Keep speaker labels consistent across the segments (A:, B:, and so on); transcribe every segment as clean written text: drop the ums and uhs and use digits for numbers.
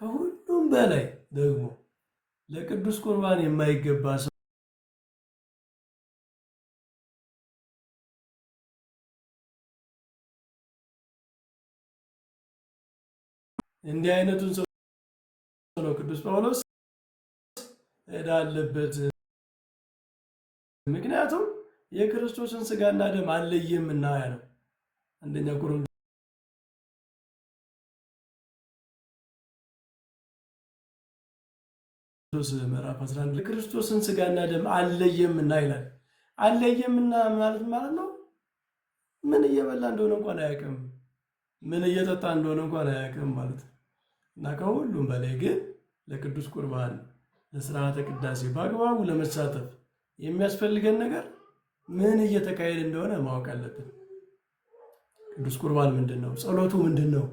A: ከሁሉም በላይ ደግሞ ለቅዱስ ቁርባን የማይገባ ሰው እንዲህ አይነቱን ሰው ነው ቅዱስ ጳውሎስ ዕዳ አለበት። ምክንያቱም የክርስቶስን ሥጋና ደም አልለየምና ያለው አንደኛ ቆሮንቶስ ምዕራፍ 11 የክርስቶስን ሥጋና ደም አልለየምና ይላል። አልለየምና ማለት ነው ምን እየበላ እንደሆነ እንኳን አያውቅም፣ ምን እየጠጣ እንደሆነ እንኳን አያውቅም ማለት ነው። እና ከሁሉም በላይ ግን ለቅዱስ ቁርባን ለሥርዓተ ቅዳሴ በአግባቡ ለመሳተፍ የሚያስፈልገን ነገር ምን እየተካሄደ እንደሆነ ማወቅ አለብን። ቅዱስ ቁርባን ምንድን ነው? ጸሎቱ ምንድን ነው?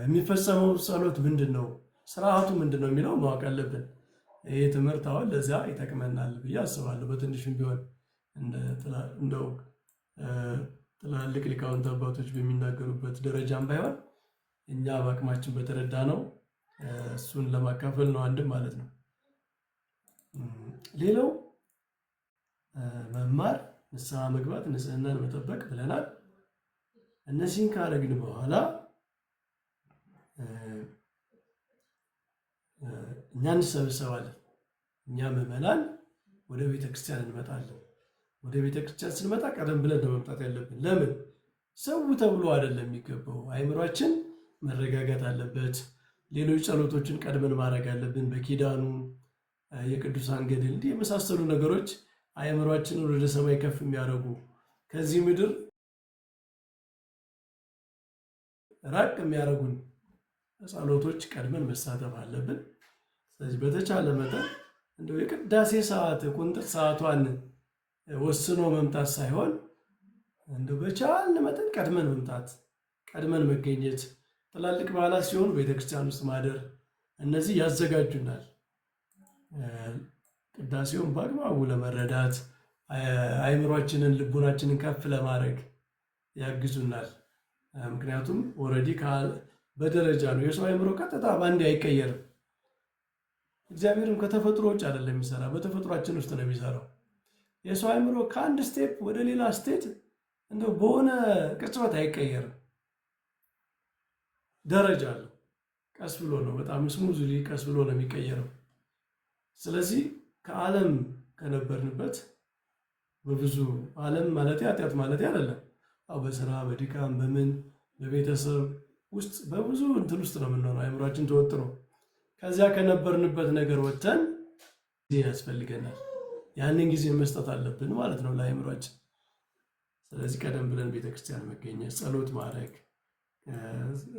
A: የሚፈጸመው ጸሎት ምንድን ነው? ስርዓቱ ምንድን ነው የሚለው ማወቅ አለብን። ይህ ትምህርት አሁን ለዚያ ይጠቅመናል ብዬ አስባለሁ። በትንሹም ቢሆን እንደው ትላልቅ ሊቃውንት አባቶች በሚናገሩበት ደረጃም ባይሆን እኛ በአቅማችን በተረዳ ነው እሱን ለማካፈል ነው አንድም ማለት ነው። ሌላው መማር፣ ንስሐ መግባት፣ ንጽህናን መጠበቅ ብለናል። እነዚህን ካረግን በኋላ እኛ እንሰበሰባለን። እኛ ምዕመናን ወደ ቤተክርስቲያን እንመጣለን። ወደ ቤተክርስቲያን ስንመጣ ቀደም ብለን ነው መምጣት ያለብን። ለምን? ሰው ተብሎ አይደለም የሚገባው። አእምሯችን መረጋጋት አለበት። ሌሎች ጸሎቶችን ቀድመን ማድረግ አለብን። በኪዳኑ የቅዱሳን ገድል እንዲህ የመሳሰሉ ነገሮች አእምሯችንን ወደ ሰማይ ከፍ የሚያደርጉ ከዚህ ምድር ራቅ የሚያደርጉን ጸሎቶች ቀድመን መሳተፍ አለብን። ስለዚህ በተቻለ መጠን እንደው የቅዳሴ ሰዓት ቁንጥር ሰዓቷን ወስኖ መምጣት ሳይሆን እንደው በቻልን መጠን ቀድመን መምጣት፣ ቀድመን መገኘት፣ ትላልቅ በዓላት ሲሆኑ ቤተክርስቲያን ውስጥ ማደር፣ እነዚህ ያዘጋጁናል። ቅዳሴውን በአግባቡ ለመረዳት አእምሯችንን ልቡናችንን ከፍ ለማድረግ ያግዙናል። ምክንያቱም ኦልሬዲ በደረጃ ነው። የሰው አእምሮ ቀጥታ በአንዴ አይቀየርም። እግዚአብሔርም ከተፈጥሮ ውጭ አይደለም የሚሰራ፣ በተፈጥሯችን ውስጥ ነው የሚሰራው። የሰው አእምሮ ከአንድ ስቴፕ ወደ ሌላ ስቴት እንደው በሆነ ቅጽበት አይቀየርም። ደረጃ አለው። ቀስ ብሎ ነው፣ በጣም ስሙዝሊ ቀስ ብሎ ነው የሚቀየረው። ስለዚህ ከዓለም ከነበርንበት በብዙ ዓለም ማለት ኃጢአት ማለት አይደለም። በስራ በድካም በምን በቤተሰብ ውስጥ በብዙ እንትን ውስጥ ነው የምንሆነው። አእምሯችን ተወጥሮ ከዚያ ከነበርንበት ነገር ወጥተን ጊዜ ያስፈልገናል። ያንን ጊዜ መስጠት አለብን ማለት ነው ለአእምሯችን። ስለዚህ ቀደም ብለን ቤተክርስቲያን መገኘት፣ ጸሎት ማድረግ፣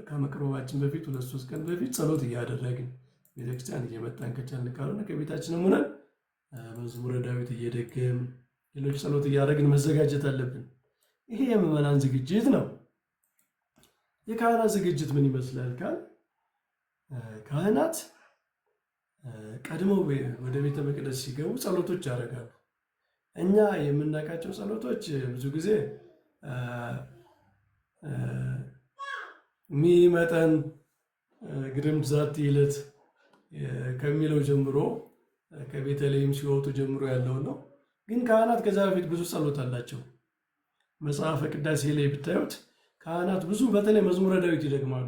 A: ከመቅረባችን በፊት 2-3 ቀን በፊት ጸሎት እያደረግን ቤተክርስቲያን እየመጣን ከቻልን ካልሆነ ከቤታችንም ሆነን መዝሙረ ዳዊት እየደገም ሌሎች ጸሎት እያደረግን መዘጋጀት አለብን። ይሄ የምዕመናን ዝግጅት ነው። የካህናት ዝግጅት ምን ይመስላል ካል ካህናት ቀድመው ወደ ቤተ መቅደስ ሲገቡ ጸሎቶች ያደርጋሉ። እኛ የምናውቃቸው ጸሎቶች ብዙ ጊዜ ሚመጠን ግድምት ዛቲ ዕለት ከሚለው ጀምሮ ከቤተልሔም ሲወጡ ጀምሮ ያለውን ነው። ግን ካህናት ከዛ በፊት ብዙ ጸሎት አላቸው። መጽሐፈ ቅዳሴ ላይ ብታዩት ካህናት ብዙ በተለይ መዝሙረ ዳዊት ይደግማሉ።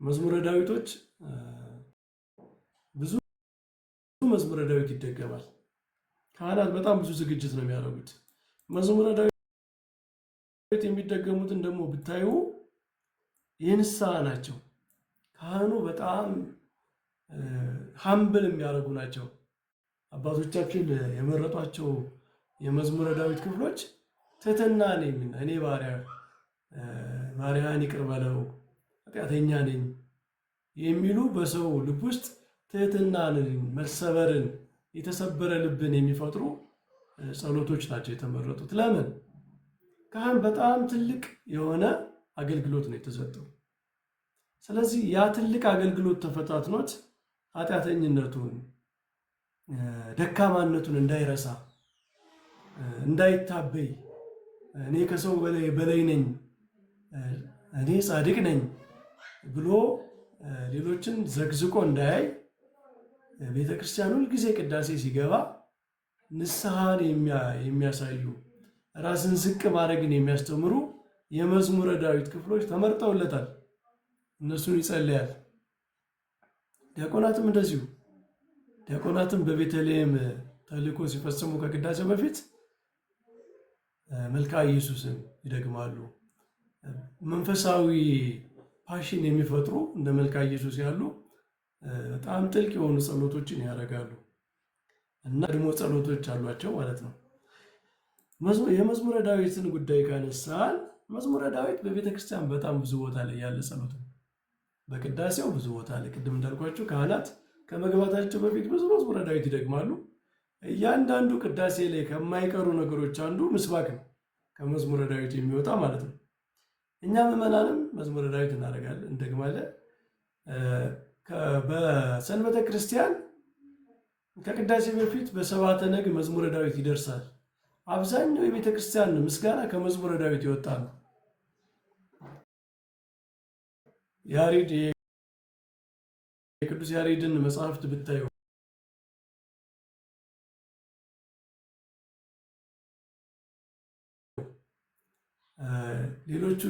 A: መዝሙረ ዳዊቶች ብዙ መዝሙረ ዳዊት ይደገማል። ካህናት በጣም ብዙ ዝግጅት ነው የሚያደርጉት። መዝሙረ ዳዊት የሚደገሙትን ደግሞ ብታዩ የንስሐ ናቸው። ካህኑ በጣም ሀምብል የሚያደርጉ ናቸው። አባቶቻችን የመረጧቸው የመዝሙረ ዳዊት ክፍሎች ትሕትና ነኝ እኔ ባሪያህን ይቅር በለው ኃጢአተኛ ነኝ የሚሉ በሰው ልብ ውስጥ ትሕትናን፣ መሰበርን፣ የተሰበረ ልብን የሚፈጥሩ ጸሎቶች ናቸው የተመረጡት። ለምን? ካህን በጣም ትልቅ የሆነ አገልግሎት ነው የተሰጠው። ስለዚህ ያ ትልቅ አገልግሎት ተፈታትኖት ኃጢአተኝነቱን፣ ደካማነቱን እንዳይረሳ፣ እንዳይታበይ እኔ ከሰው በላይ ነኝ፣ እኔ ጻድቅ ነኝ ብሎ ሌሎችን ዘግዝቆ እንዳያይ ቤተክርስቲያን ሁልጊዜ ቅዳሴ ሲገባ ንስሐን የሚያሳዩ ራስን ዝቅ ማድረግን የሚያስተምሩ የመዝሙረ ዳዊት ክፍሎች ተመርጠውለታል። እነሱን ይጸልያል። ዲያቆናትም እንደዚሁ። ዲያቆናትም በቤተልሔም ተልእኮ ሲፈጽሙ ከቅዳሴው በፊት መልክአ ኢየሱስን ይደግማሉ። መንፈሳዊ ፓሽን የሚፈጥሩ እንደ መልክአ ኢየሱስ ያሉ በጣም ጥልቅ የሆኑ ጸሎቶችን ያደርጋሉ እና ደግሞ ጸሎቶች አሏቸው ማለት ነው። የመዝሙረ ዳዊትን ጉዳይ ካነሳን መዝሙረ ዳዊት በቤተ ክርስቲያን በጣም ብዙ ቦታ ላይ ያለ ጸሎት ነው። በቅዳሴው ብዙ ቦታ ላይ ቅድም እንዳልኳቸው ካህናት ከመግባታቸው በፊት ብዙ መዝሙረ ዳዊት ይደግማሉ። እያንዳንዱ ቅዳሴ ላይ ከማይቀሩ ነገሮች አንዱ ምስባክ ነው፣ ከመዝሙረ ዳዊት የሚወጣ ማለት ነው። እኛ ምዕመናንም መዝሙረ ዳዊት እናደርጋለን፣ እንደግማለን። በሰንበተ ክርስቲያን ከቅዳሴ በፊት በሰባተ ነግ መዝሙረ ዳዊት ይደርሳል። አብዛኛው የቤተ ክርስቲያን ምስጋና ከመዝሙረ ዳዊት የወጣ ነው። ያሬድ የቅዱስ ያሬድን መጽሐፍት ብታዩ ሌሎቹ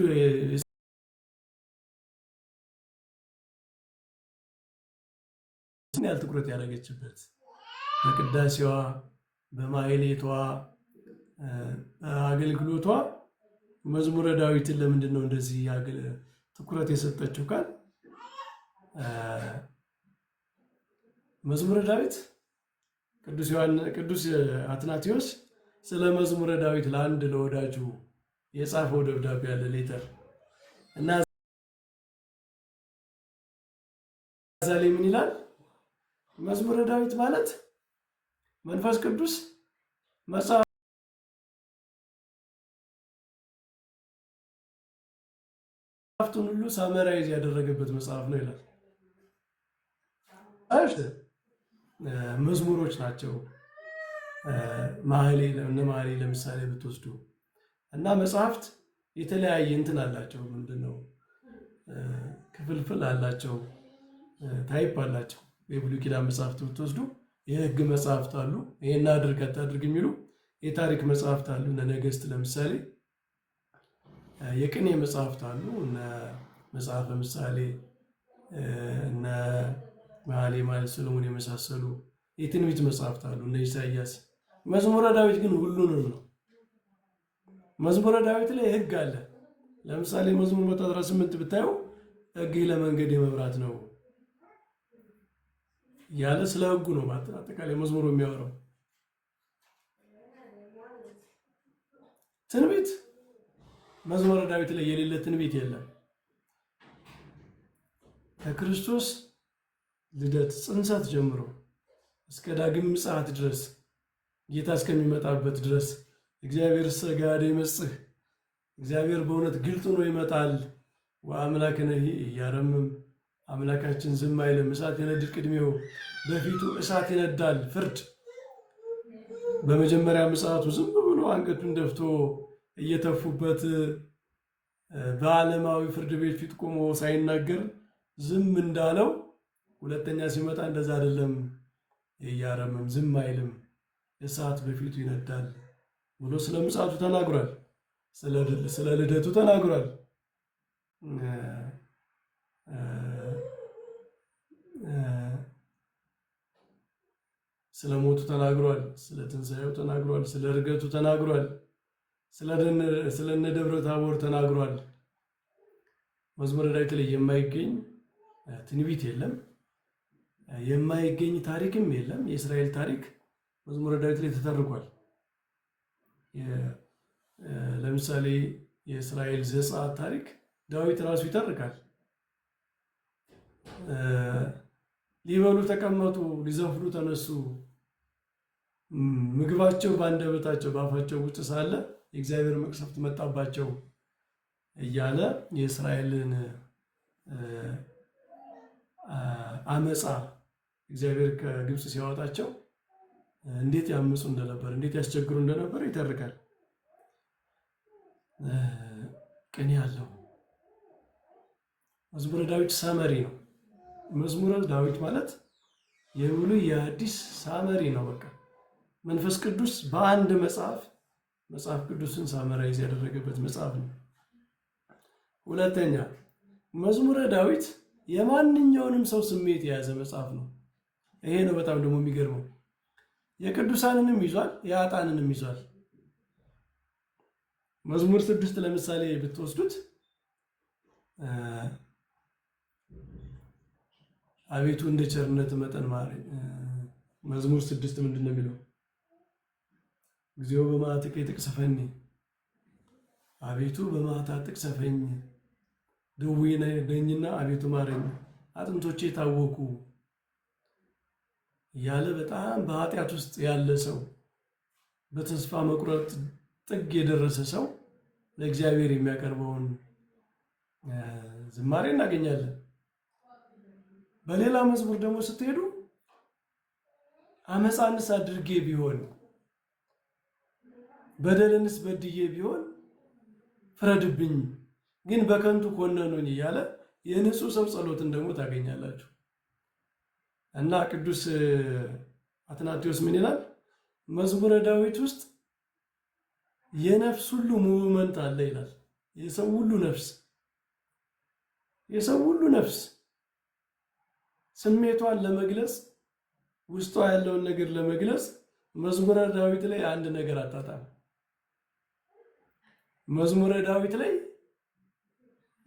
A: ያህል ትኩረት ያደረገችበት በቅዳሴዋ በማሕሌቷ አገልግሎቷ መዝሙረ ዳዊትን ለምንድን ነው እንደዚህ ትኩረት የሰጠችው? ካል መዝሙረ ዳዊት ቅዱስ አትናቴዎስ ስለ መዝሙረ ዳዊት ለአንድ ለወዳጁ የጻፈው ደብዳቤ ያለ ሌተር እና እዛ ላይ ምን ይላል? መዝሙረ ዳዊት ማለት መንፈስ ቅዱስ መጽሐፍቱን ሁሉ ሳመራይዝ ያደረገበት መጽሐፍ ነው ይላል። መዝሙሮች ናቸው። ማህሌ ለምሳሌ ብትወስዱ እና መጽሐፍት የተለያየ እንትን አላቸው። ምንድነው ክፍልፍል አላቸው፣ ታይፕ አላቸው። የብሉይ ኪዳን መጽሐፍት ብትወስዱ የሕግ መጽሐፍት አሉ፣ ይሄን አድርግ አታድርግ የሚሉ። የታሪክ መጽሐፍት አሉ፣ እነ ነገሥት ለምሳሌ። የቅኔ መጽሐፍት አሉ፣ እነ መጽሐፈ ምሳሌ፣ እነ መኃልየ መኃልይ ሰሎሞን የመሳሰሉ። የትንቢት መጽሐፍት አሉ፣ እነ ኢሳይያስ። መዝሙረ ዳዊት ግን ሁሉንም ነው። መዝሙረ ዳዊት ላይ ሕግ አለ። ለምሳሌ መዝሙር 118 ብታየው ሕግህ ለመንገድ የመብራት ነው ያለ ስለ ሕጉ ነው አጠቃላይ መዝሙሩ የሚያወራው። ትንቢት መዝሙረ ዳዊት ላይ የሌለ ትንቢት የለም። ከክርስቶስ ልደት ጽንሰት ጀምሮ እስከ ዳግም ምጽአት ድረስ ጌታ እስከሚመጣበት ድረስ እግዚአብሔር ሥጋደ ይመጽእ፣ እግዚአብሔር በእውነት ግልጥ ሆኖ ይመጣል። ወአምላክነ ኢያረምም፣ አምላካችን ዝም አይልም። እሳት ይነድድ ቅድሜው፣ በፊቱ እሳት ይነዳል። ፍርድ በመጀመሪያ ምጽአቱ ዝም ብሎ አንገቱን ደፍቶ እየተፉበት በዓለማዊ ፍርድ ቤት ፊት ቆሞ ሳይናገር ዝም እንዳለው ሁለተኛ ሲመጣ እንደዛ አይደለም። ኢያረምም ዝም አይልም፣ እሳት በፊቱ ይነዳል ብሎ ስለ ምጽአቱ ተናግሯል። ስለ ልደቱ ተናግሯል። ስለ ሞቱ ተናግሯል። ስለ ትንሣኤው ተናግሯል። ስለ ዕርገቱ ተናግሯል። ስለ እነ ደብረ ታቦር ተናግሯል። መዝሙረ ዳዊት ላይ የማይገኝ ትንቢት የለም፣ የማይገኝ ታሪክም የለም። የእስራኤል ታሪክ መዝሙረ ዳዊት ላይ ተተርኳል። ለምሳሌ የእስራኤል ዘጸአት ታሪክ ዳዊት ራሱ ይተርካል። ሊበሉ ተቀመጡ፣ ሊዘፍኑ ተነሱ፣ ምግባቸው በአንደበታቸው በአፋቸው ውስጥ ሳለ የእግዚአብሔር መቅሰፍት መጣባቸው እያለ የእስራኤልን አመፃ እግዚአብሔር ከግብፅ ሲያወጣቸው እንዴት ያምፁ እንደነበር፣ እንዴት ያስቸግሩ እንደነበር ይተርካል። ቅኔ አለው። መዝሙረ ዳዊት ሰመሪ ነው። መዝሙረ ዳዊት ማለት የብሉይ የአዲስ ሳመሪ ነው። በቃ መንፈስ ቅዱስ በአንድ መጽሐፍ ቅዱስን ሳመራይዝ ያደረገበት መጽሐፍ ነው። ሁለተኛ መዝሙረ ዳዊት የማንኛውንም ሰው ስሜት የያዘ መጽሐፍ ነው። ይሄ ነው በጣም ደግሞ የሚገርመው። የቅዱሳንንም ይዟል፣ የኃጥአንንም ይዟል። መዝሙር 6 ለምሳሌ ብትወስዱት አቤቱ እንደ ቸርነት መጠን ማረኝ። መዝሙር 6 ምንድን ነው የሚለው? እግዚኦ በመዓትከ ትቅሰፈኒ፣ አቤቱ በመዓትህ አትቅሰፈኝ፣ ድውይ ነኝና አቤቱ ማረኝ፣ አጥንቶቼ ታወኩ እያለ በጣም በኃጢአት ውስጥ ያለ ሰው፣ በተስፋ መቁረጥ ጥግ የደረሰ ሰው ለእግዚአብሔር የሚያቀርበውን ዝማሬ እናገኛለን። በሌላ መዝሙር ደግሞ ስትሄዱ አመፃንስ አድርጌ ቢሆን በደልንስ በድዬ ቢሆን ፍረድብኝ፣ ግን በከንቱ ኮነኑኝ እያለ የንጹህ ሰው ጸሎትን ደግሞ ታገኛላችሁ። እና ቅዱስ አትናቴዎስ ምን ይላል? መዝሙረ ዳዊት ውስጥ የነፍስ ሁሉ ሙቭመንት አለ ይላል። የሰው ሁሉ ነፍስ ስሜቷን ለመግለጽ ውስጧ ያለውን ነገር ለመግለጽ መዝሙረ ዳዊት ላይ አንድ ነገር አጣጣም። መዝሙረ ዳዊት ላይ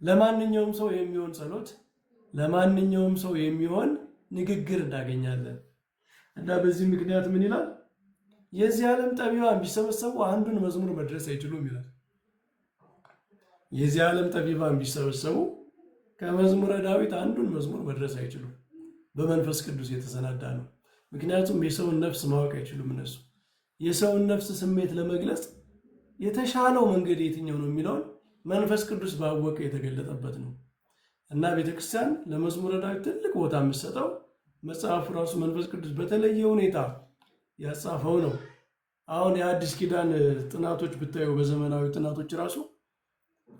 A: ለማንኛውም ሰው የሚሆን ጸሎት፣ ለማንኛውም ሰው የሚሆን ንግግር እናገኛለን። እና በዚህ ምክንያት ምን ይላል? የዚህ ዓለም ጠቢባን ቢሰበሰቡ አንዱን መዝሙር መድረስ አይችሉም ይላል። የዚህ ዓለም ጠቢባን ቢሰበሰቡ ከመዝሙረ ዳዊት አንዱን መዝሙር መድረስ አይችሉም። በመንፈስ ቅዱስ የተሰናዳ ነው። ምክንያቱም የሰውን ነፍስ ማወቅ አይችሉም እነሱ። የሰውን ነፍስ ስሜት ለመግለጽ የተሻለው መንገድ የትኛው ነው የሚለውን መንፈስ ቅዱስ ባወቀ የተገለጠበት ነው። እና ቤተክርስቲያን ለመዝሙረ ዳዊት ትልቅ ቦታ የምትሰጠው መጽሐፉ ራሱ መንፈስ ቅዱስ በተለየ ሁኔታ ያጻፈው ነው። አሁን የአዲስ ኪዳን ጥናቶች ብታዩ፣ በዘመናዊ ጥናቶች ራሱ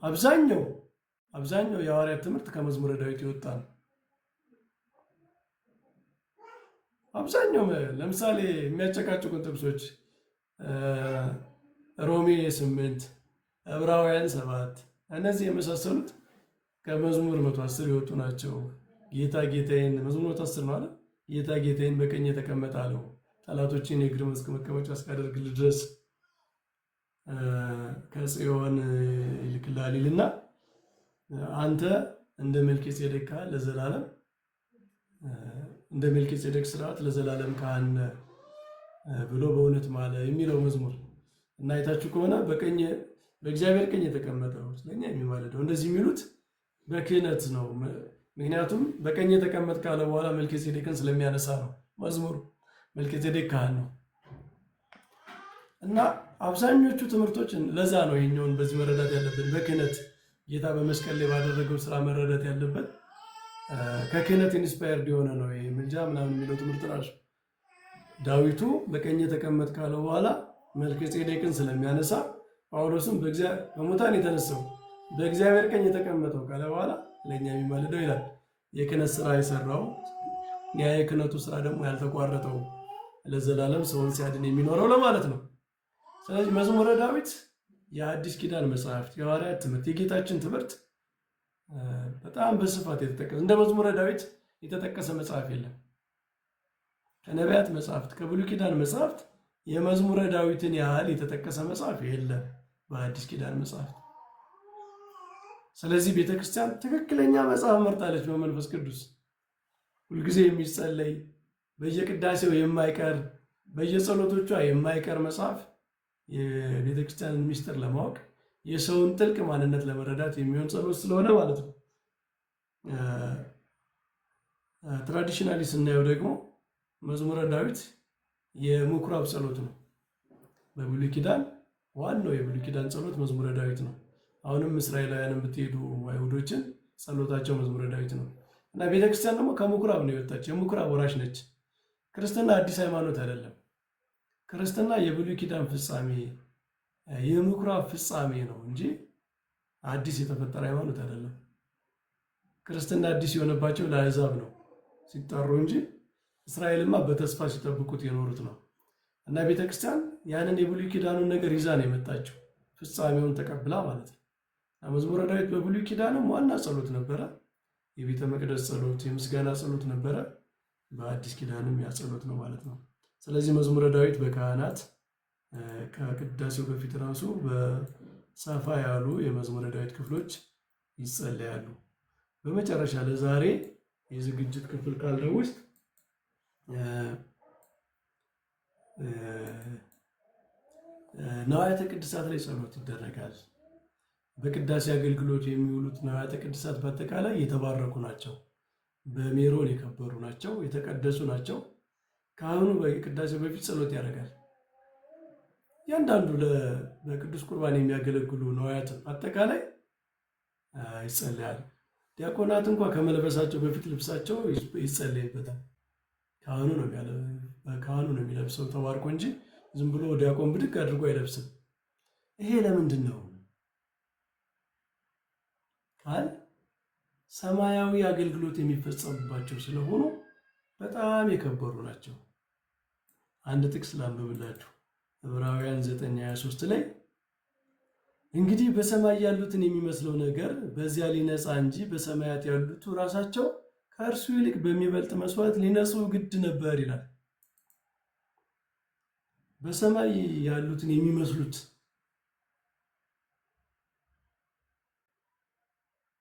A: አብዛኛው የሐዋርያት ትምህርት ከመዝሙረ ዳዊት የወጣ ነው። አብዛኛው ለምሳሌ የሚያጨቃጭቁን ጥቅሶች ሮሜ 8፣ ዕብራውያን 7 እነዚህ የመሳሰሉት ከመዝሙር 110 የወጡ ናቸው። ጌታ ጌታዬን መዝሙር 110 ነው አለ። ጌታ ጌታዬን በቀኝ የተቀመጠ አለው፣ ጠላቶችን የእግር መቀመጫ እስካደርግልህ ድረስ ከጽዮን ይልክልሃል ይልና አንተ እንደ መልከጼዴቅ ካህን ለዘላለም እንደ መልከጼዴቅ ስርዓት ለዘላለም ካህን ብሎ በእውነት ማለ የሚለው መዝሙር እና አይታችሁ ከሆነ በእግዚአብሔር ቀኝ የተቀመጠው ስለኛ የሚማልደው እንደዚህ የሚሉት በክህነት ነው። ምክንያቱም በቀኝ የተቀመጥ ካለ በኋላ መልከጼዴቅን ስለሚያነሳ ነው መዝሙሩ። መልከጼዴቅ ካህን ነው እና አብዛኞቹ ትምህርቶች ለዛ ነው ይሄኛውን በዚህ መረዳት ያለብን። በክህነት ጌታ በመስቀል ላይ ባደረገው ስራ መረዳት ያለበት ከክህነት ኢንስፓየርድ የሆነ ነው። ይሄ ምልጃ ምናምን የሚለው ትምህርት ራሱ ዳዊቱ በቀኝ የተቀመጥ ካለ በኋላ መልከጼዴቅን ስለሚያነሳ ጳውሎስም በሙታን የተነሳው በእግዚአብሔር ቀኝ የተቀመጠው ካለ በኋላ ለእኛ የሚማልደው ይላል። የክህነት ስራ የሰራው ያ የክህነቱ ስራ ደግሞ ያልተቋረጠው ለዘላለም ሰውን ሲያድን የሚኖረው ለማለት ነው። ስለዚህ መዝሙረ ዳዊት የአዲስ ኪዳን መጽሐፍት፣ የሐዋርያት ትምህርት፣ የጌታችን ትምህርት በጣም በስፋት የተጠቀሰ እንደ መዝሙረ ዳዊት የተጠቀሰ መጽሐፍ የለም። ከነቢያት መጽሐፍት፣ ከብሉይ ኪዳን መጽሐፍት የመዝሙረ ዳዊትን ያህል የተጠቀሰ መጽሐፍ የለም በአዲስ ኪዳን መጽሐፍት። ስለዚህ ቤተክርስቲያን ትክክለኛ መጽሐፍ መርጣለች በመንፈስ ቅዱስ። ሁልጊዜ የሚጸለይ በየቅዳሴው የማይቀር በየጸሎቶቿ የማይቀር መጽሐፍ የቤተክርስቲያንን ምስጢር ለማወቅ የሰውን ጥልቅ ማንነት ለመረዳት የሚሆን ጸሎት ስለሆነ ማለት ነው። ትራዲሽናሊ ስናየው ደግሞ መዝሙረ ዳዊት የምኩራብ ጸሎት ነው። በብሉይ ኪዳን ዋናው የብሉይ ኪዳን ጸሎት መዝሙረ ዳዊት ነው። አሁንም እስራኤላውያንን ብትሄዱ አይሁዶችን ጸሎታቸው መዝሙረ ዳዊት ነው እና ቤተክርስቲያን ደግሞ ከምኩራብ ነው የወጣች፣ የምኩራብ ወራሽ ነች። ክርስትና አዲስ ሃይማኖት አይደለም። ክርስትና የብሉይ ኪዳን ፍጻሜ የምኩራብ ፍጻሜ ነው እንጂ አዲስ የተፈጠረ ሃይማኖት አይደለም። ክርስትና አዲስ የሆነባቸው ለአሕዛብ ነው። ሲጠሩ እንጂ እስራኤልማ በተስፋ ሲጠብቁት የኖሩት ነው። እና ቤተክርስቲያን ያንን የብሉይ ኪዳኑን ነገር ይዛ ነው የመጣችው፣ ፍጻሜውን ተቀብላ ማለት ነው። መዝሙረ ዳዊት በብሉይ ኪዳንም ዋና ጸሎት ነበረ፣ የቤተ መቅደስ ጸሎት፣ የምስጋና ጸሎት ነበረ። በአዲስ ኪዳንም ያ ጸሎት ነው ማለት ነው። ስለዚህ መዝሙረ ዳዊት በካህናት ከቅዳሴው በፊት ራሱ በሰፋ ያሉ የመዝሙረ ዳዊት ክፍሎች ይጸለያሉ። በመጨረሻ ለዛሬ የዝግጅት ክፍል ካለው ውስጥ ነዋያተ ቅድሳት ላይ ጸሎት ይደረጋል። በቅዳሴ አገልግሎት የሚውሉት ነዋያተ ቅድሳት በአጠቃላይ የተባረኩ ናቸው፣ በሜሮን የከበሩ ናቸው፣ የተቀደሱ ናቸው። ካህኑ በቅዳሴ በፊት ጸሎት ያደርጋል። እያንዳንዱ ለቅዱስ ቁርባን የሚያገለግሉ ነዋያት አጠቃላይ ይጸለያል። ዲያቆናት እንኳ ከመልበሳቸው በፊት ልብሳቸው ይጸለይበታል። ካህኑ ነው የሚለብሰው ተባርኮ እንጂ ዝም ብሎ ዲያቆን ብድግ አድርጎ አይለብስም። ይሄ ለምንድን ነው ካል ሰማያዊ አገልግሎት የሚፈጸምባቸው ስለሆኑ በጣም የከበሩ ናቸው። አንድ ጥቅስ ላንብብላችሁ። ዕብራውያን 9:23 ላይ እንግዲህ በሰማይ ያሉትን የሚመስለው ነገር በዚያ ሊነጻ እንጂ በሰማያት ያሉት ራሳቸው ከእርሱ ይልቅ በሚበልጥ መስዋዕት ሊነጹ ግድ ነበር ይላል። በሰማይ ያሉትን የሚመስሉት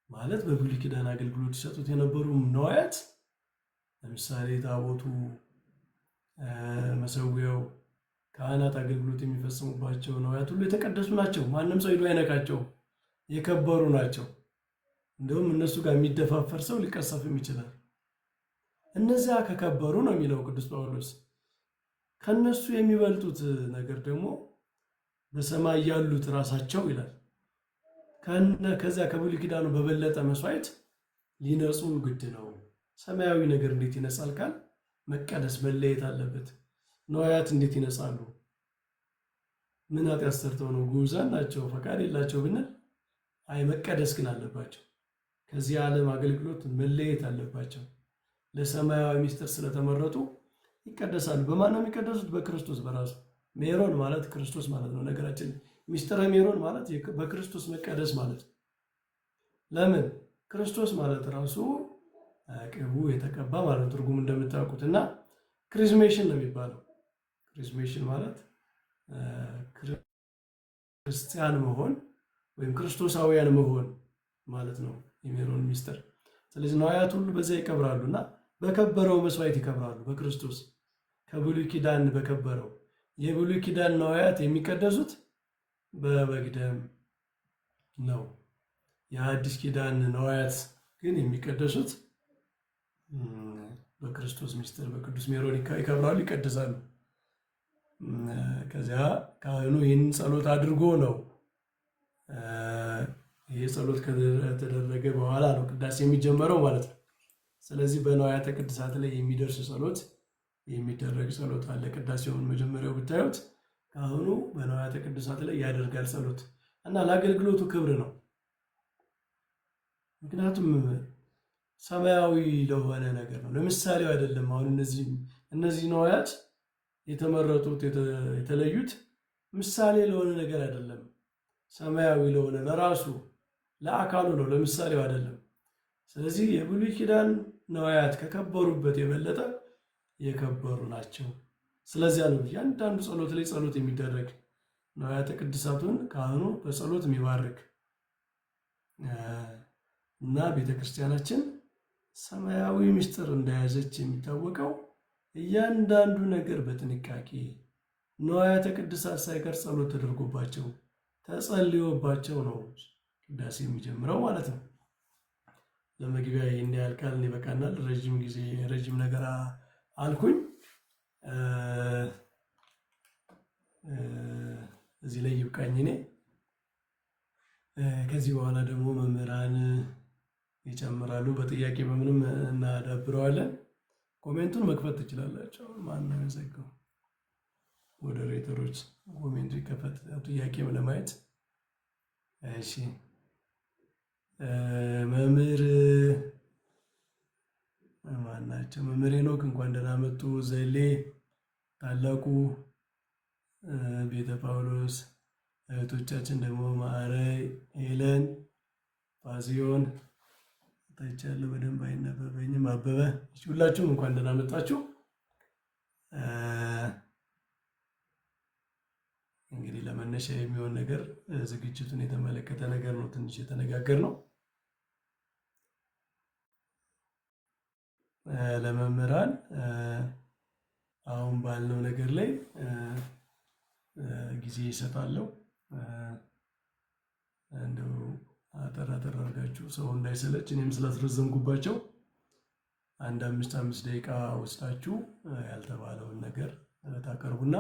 A: ማለት በብሉይ ኪዳን አገልግሎት ይሰጡት የነበሩ ነዋያት፣ ለምሳሌ ታቦቱ፣ መሰዊያው፣ ካህናት አገልግሎት የሚፈጽሙባቸው ነዋያት ሁሉ የተቀደሱ ናቸው። ማንም ሰው ሄዶ አይነካቸው፣ የከበሩ ናቸው። እንደውም እነሱ ጋር የሚደፋፈር ሰው ሊቀሰፍም ይችላል። እነዚያ ከከበሩ ነው የሚለው ቅዱስ ጳውሎስ። ከነሱ የሚበልጡት ነገር ደግሞ በሰማይ ያሉት ራሳቸው ይላል። ከዚያ ከብሉይ ኪዳኑ በበለጠ መስዋዕት ሊነጹ ግድ ነው። ሰማያዊ ነገር እንዴት ይነጻል ካል መቀደስ መለየት አለበት። ነዋያት እንዴት ይነጻሉ? ምን ኃጢአት ሰርተው ነው? ጉዛን ናቸው፣ ፈቃድ የላቸው ብንል አይ መቀደስ ግን አለባቸው። ከዚህ ዓለም አገልግሎት መለየት አለባቸው። ለሰማያዊ ምስጢር ስለተመረጡ ይቀደሳሉ። በማን ነው የሚቀደሱት? በክርስቶስ በራሱ። ሜሮን ማለት ክርስቶስ ማለት ነው። ነገራችን ምስጢረ ሜሮን ማለት በክርስቶስ መቀደስ ማለት ነው። ለምን? ክርስቶስ ማለት ራሱ ቅቡ የተቀባ ማለት ትርጉሙ እንደምታውቁት እና ክሪዝሜሽን ነው የሚባለው። ክሪዝሜሽን ማለት ክርስቲያን መሆን ወይም ክርስቶሳውያን መሆን ማለት ነው የሜሮን ምስጢር። ስለዚህ ነዋያት ሁሉ በዚያ ይከብራሉ እና በከበረው መስዋዕት ይከብራሉ። በክርስቶስ ከብሉይ ኪዳን በከበረው የብሉይ ኪዳን ነዋያት የሚቀደሱት በበግ ደም ነው። የአዲስ ኪዳን ነዋያት ግን የሚቀደሱት በክርስቶስ ምስጢር በቅዱስ ሜሮን ይከብራሉ፣ ይቀደሳሉ። ከዚያ ካህኑ ይህንን ጸሎት አድርጎ ነው ይህ ጸሎት ከተደረገ በኋላ ነው ቅዳሴ የሚጀመረው ማለት ነው። ስለዚህ በነዋያተ ቅድሳት ላይ የሚደርስ ጸሎት የሚደረግ ጸሎት አለ። ቅዳሴውን መጀመሪያው ብታዩት ካህኑ በነዋያተ ቅድሳት ላይ ያደርጋል ጸሎት እና ለአገልግሎቱ ክብር ነው። ምክንያቱም ሰማያዊ ለሆነ ነገር ነው፣ ለምሳሌው አይደለም። አሁን እነዚህ ነዋያት የተመረጡት የተለዩት ምሳሌ ለሆነ ነገር አይደለም፣ ሰማያዊ ለሆነ ለራሱ ለአካሉ ነው፣ ለምሳሌው አይደለም። ስለዚህ የብሉይ ኪዳን ነዋያት ከከበሩበት የበለጠ የከበሩ ናቸው። ስለዚያ ነው እያንዳንዱ ጸሎት ላይ ጸሎት የሚደረግ ነዋያተ ቅድሳቱን ካህኑ በጸሎት የሚባርክ እና ቤተክርስቲያናችን ሰማያዊ ምስጢር እንደያዘች የሚታወቀው እያንዳንዱ ነገር በጥንቃቄ ነዋያተ ቅድሳት ሳይቀር ጸሎት ተደርጎባቸው ተጸልዮባቸው ነው ቅዳሴ የሚጀምረው ማለት ነው። ለመግቢያ ይህን ያህል ካልን ይበቃናል። ረዥም ነገር አልኩኝ። እዚህ ላይ ይብቃኝ። እኔ ከዚህ በኋላ ደግሞ መምህራን ይጨምራሉ። በጥያቄ በምንም እናዳብረዋለን። ኮሜንቱን መክፈት ትችላላችሁ። ማን ነው የዘጋው? ሞዴሬተሮች ኮሜንቱ ይከፈት ጥያቄ ለማየት። እሺ መምህር ማናቸው? መምህር ሄኖክ እንኳን ደህና መጡ። ዘሌ ታላቁ ቤተ ጳውሎስ እህቶቻችን ደግሞ ማዕረይ፣ ሄለን፣ ፋሲዮን ታይቻለሁ። በደንብ አይነበበኝም። አበበ፣ ሁላችሁም እንኳን ደህና መጣችሁ። እንግዲህ ለመነሻ የሚሆን ነገር ዝግጅቱን የተመለከተ ነገር ነው ትንሽ የተነጋገር ነው። ለመምህራን አሁን ባልነው ነገር ላይ ጊዜ ይሰጣለሁ። እንደው አጠር አጠር አድርጋችሁ ሰው እንዳይሰለች እኔም ስላስረዘምኩባቸው አንድ አምስት ደቂቃ ወስዳችሁ ያልተባለውን ነገር ታቀርቡና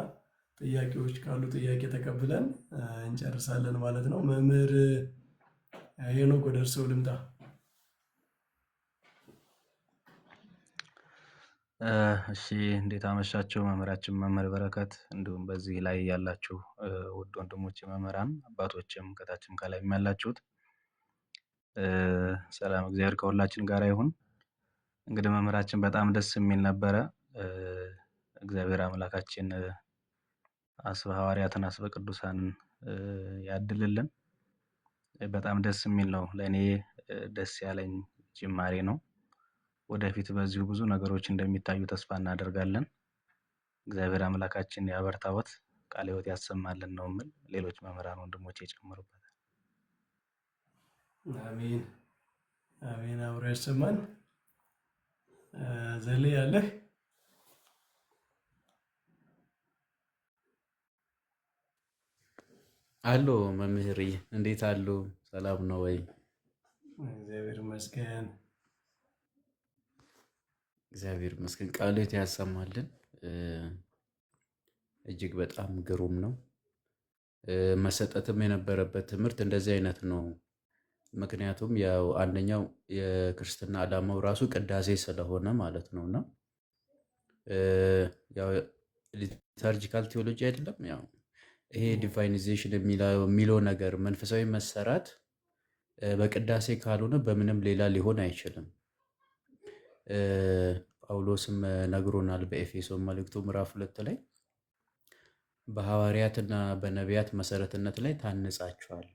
A: ጥያቄዎች ካሉ ጥያቄ ተቀብለን እንጨርሳለን ማለት ነው። መምህር ሄኖክ ወደ እርስዎ ልምጣ።
B: እሺ፣ እንዴት አመሻችሁ መምህራችን መምህር በረከት፣ እንዲሁም በዚህ ላይ ያላችሁ ውድ ወንድሞች መምህራን፣ አባቶችም ከታችም ከላይም ያላችሁት ሰላም እግዚአብሔር ከሁላችን ጋር ይሁን። እንግዲህ መምህራችን በጣም ደስ የሚል ነበረ። እግዚአብሔር አምላካችን አስበ ሐዋርያትን አስበ ቅዱሳንን ያድልልን። በጣም ደስ የሚል ነው። ለእኔ ደስ ያለኝ ጅማሬ ነው። ወደፊት በዚሁ ብዙ ነገሮች እንደሚታዩ ተስፋ እናደርጋለን። እግዚአብሔር አምላካችን ያበርታዎት፣ ቃለ ሕይወት ያሰማልን ነው የምል። ሌሎች መምህራን ወንድሞቼ ይጨምሩበታል።
A: አሜን አሜን። አብሮ ያሰማን። ዘሌ ያለህ
C: አሎ መምህር እንዴት አሉ? ሰላም ነው ወይ?
A: እግዚአብሔር ይመስገን።
C: እግዚአብሔር ይመስገን። ቃለ ሕይወት ያሰማልን። እጅግ በጣም ግሩም ነው። መሰጠትም የነበረበት ትምህርት እንደዚህ አይነት ነው። ምክንያቱም ያው አንደኛው የክርስትና ዓላማው ራሱ ቅዳሴ ስለሆነ ማለት ነውና ያው ሊተርጂካል ቴዎሎጂ አይደለም። ያው ይሄ ዲቫይኒዜሽን የሚለው ነገር መንፈሳዊ መሰራት በቅዳሴ ካልሆነ በምንም ሌላ ሊሆን አይችልም። ጳውሎስም ነግሮናል በኤፌሶን መልእክቱ ምዕራፍ 2 ላይ በሐዋርያትና በነቢያት መሰረትነት ላይ ታንጻችኋል፣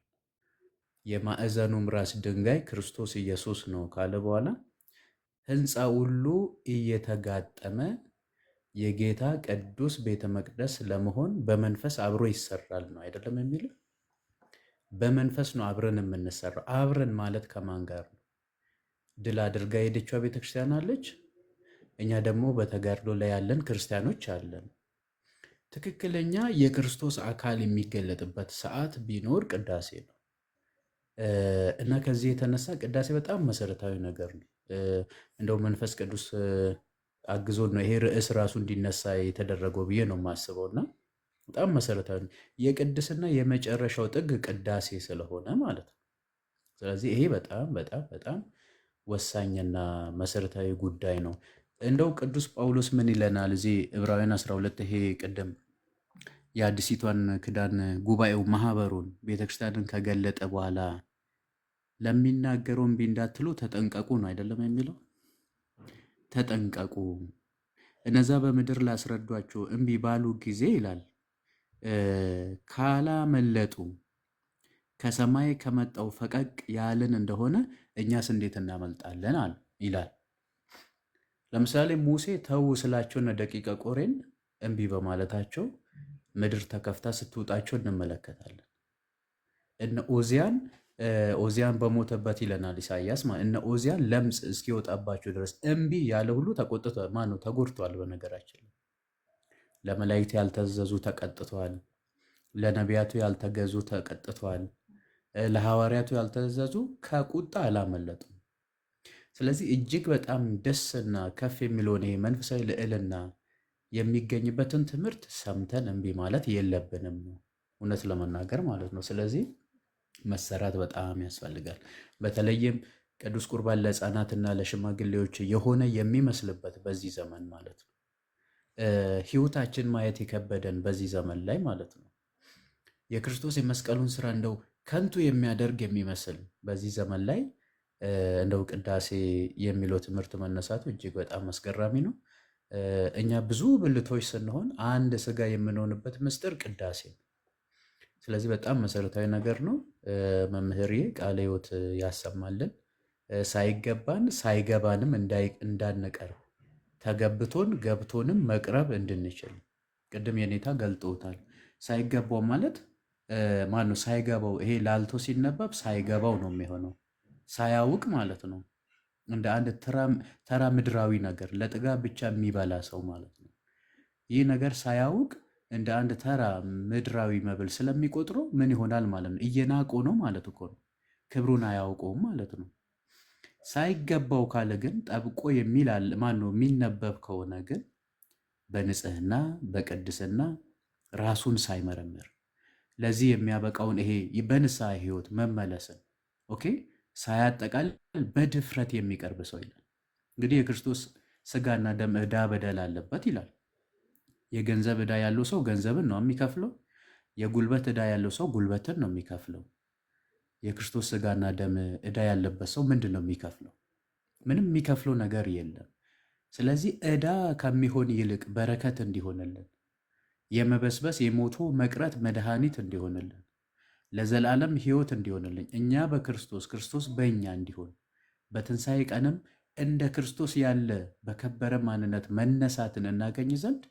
C: የማዕዘኑም ራስ ድንጋይ ክርስቶስ ኢየሱስ ነው ካለ በኋላ ሕንፃ ሁሉ እየተጋጠመ የጌታ ቅዱስ ቤተ መቅደስ ለመሆን በመንፈስ አብሮ ይሰራል ነው አይደለም የሚለው። በመንፈስ ነው አብረን የምንሰራው። አብረን ማለት ከማን ጋር ነው? ድል አድርጋ የሄደችዋ ቤተክርስቲያን አለች። እኛ ደግሞ በተጋድሎ ላይ ያለን ክርስቲያኖች አለን። ትክክለኛ የክርስቶስ አካል የሚገለጥበት ሰዓት ቢኖር ቅዳሴ ነው እና ከዚህ የተነሳ ቅዳሴ በጣም መሰረታዊ ነገር ነው። እንደው መንፈስ ቅዱስ አግዞን ነው ይሄ ርዕስ ራሱ እንዲነሳ የተደረገው ብዬ ነው የማስበው። እና በጣም መሰረታዊ የቅድስና የመጨረሻው ጥግ ቅዳሴ ስለሆነ ማለት ነው። ስለዚህ ይሄ በጣም በጣም በጣም ወሳኝና መሰረታዊ ጉዳይ ነው። እንደው ቅዱስ ጳውሎስ ምን ይለናል እዚህ ዕብራውያን 12 ይሄ ቅድም የአዲሲቷን ክዳን ጉባኤው ማህበሩን ቤተክርስቲያንን ከገለጠ በኋላ ለሚናገረው እምቢ እንዳትሉ ተጠንቀቁ ነው አይደለም የሚለው። ተጠንቀቁ እነዛ በምድር ላስረዷቸው እምቢ ባሉ ጊዜ ይላል ካላመለጡ ከሰማይ ከመጣው ፈቀቅ ያልን እንደሆነ እኛስ እንዴት እናመልጣለን አለ ይላል። ለምሳሌ ሙሴ ተው ስላቸውና ደቂቀ ቆሬን እምቢ በማለታቸው ምድር ተከፍታ ስትውጣቸው እንመለከታለን። እነ ኦዚያን በሞተበት ይለናል ኢሳያስ። እነ ኦዚያን ለምጽ እስኪወጣባቸው ድረስ እምቢ ያለ ሁሉ ተቆጥቷል። ማነው ተጎድቷል? በነገራችን ለመላእክት ያልተገዙ ተቀጥቷል። ለነቢያቱ ያልተገዙ ተቀጥቷል። ለሐዋርያቱ ያልተገዙ ከቁጣ አላመለጡም። ስለዚህ እጅግ በጣም ደስና ከፍ የሚለውን ይሄ መንፈሳዊ ልዕልና የሚገኝበትን ትምህርት ሰምተን እምቢ ማለት የለብንም ነው እውነት ለመናገር ማለት ነው። ስለዚህ መሰራት በጣም ያስፈልጋል። በተለይም ቅዱስ ቁርባን ለሕፃናትና ለሽማግሌዎች የሆነ የሚመስልበት በዚህ ዘመን ማለት ነው። ሕይወታችን ማየት የከበደን በዚህ ዘመን ላይ ማለት ነው። የክርስቶስ የመስቀሉን ስራ እንደው ከንቱ የሚያደርግ የሚመስል በዚህ ዘመን ላይ እንደው ቅዳሴ የሚለው ትምህርት መነሳቱ እጅግ በጣም አስገራሚ ነው። እኛ ብዙ ብልቶች ስንሆን አንድ ስጋ የምንሆንበት ምስጢር ቅዳሴ ነው። ስለዚህ በጣም መሰረታዊ ነገር ነው። መምህርዬ ቃለ ሕይወት ያሰማልን። ሳይገባን ሳይገባንም እንዳንቀርብ ተገብቶን ገብቶንም መቅረብ እንድንችል ቅድም የኔታ ገልጦታል። ሳይገባው ማለት ማነው? ሳይገባው ይሄ ላልቶ ሲነበብ ሳይገባው ነው የሚሆነው፣ ሳያውቅ ማለት ነው። እንደ አንድ ተራ ምድራዊ ነገር ለጥጋብ ብቻ የሚበላ ሰው ማለት ነው። ይህ ነገር ሳያውቅ እንደ አንድ ተራ ምድራዊ መብል ስለሚቆጥሮ ምን ይሆናል ማለት ነው? እየናቆ ነው ማለት እኮ ነው። ክብሩን አያውቀውም ማለት ነው። ሳይገባው ካለ ግን ጠብቆ የሚላል ማን ነው? የሚነበብ ከሆነ ግን በንጽህና በቅድስና ራሱን ሳይመረምር ለዚህ የሚያበቃውን ይሄ በንስሐ ህይወት መመለስን ኦኬ ሳያጠቃልል በድፍረት የሚቀርብ ሰው ይላል። እንግዲህ የክርስቶስ ስጋና ደም ዕዳ በደል አለበት ይላል። የገንዘብ ዕዳ ያለው ሰው ገንዘብን ነው የሚከፍለው። የጉልበት ዕዳ ያለው ሰው ጉልበትን ነው የሚከፍለው። የክርስቶስ ስጋና ደም ዕዳ ያለበት ሰው ምንድን ነው የሚከፍለው? ምንም የሚከፍለው ነገር የለም። ስለዚህ ዕዳ ከሚሆን ይልቅ በረከት እንዲሆንልን፣ የመበስበስ የሞቶ መቅረት መድኃኒት እንዲሆንልን፣ ለዘላለም ህይወት እንዲሆንልን፣ እኛ በክርስቶስ ክርስቶስ በእኛ እንዲሆን፣ በትንሣኤ ቀንም እንደ ክርስቶስ ያለ በከበረ ማንነት መነሳትን እናገኝ ዘንድ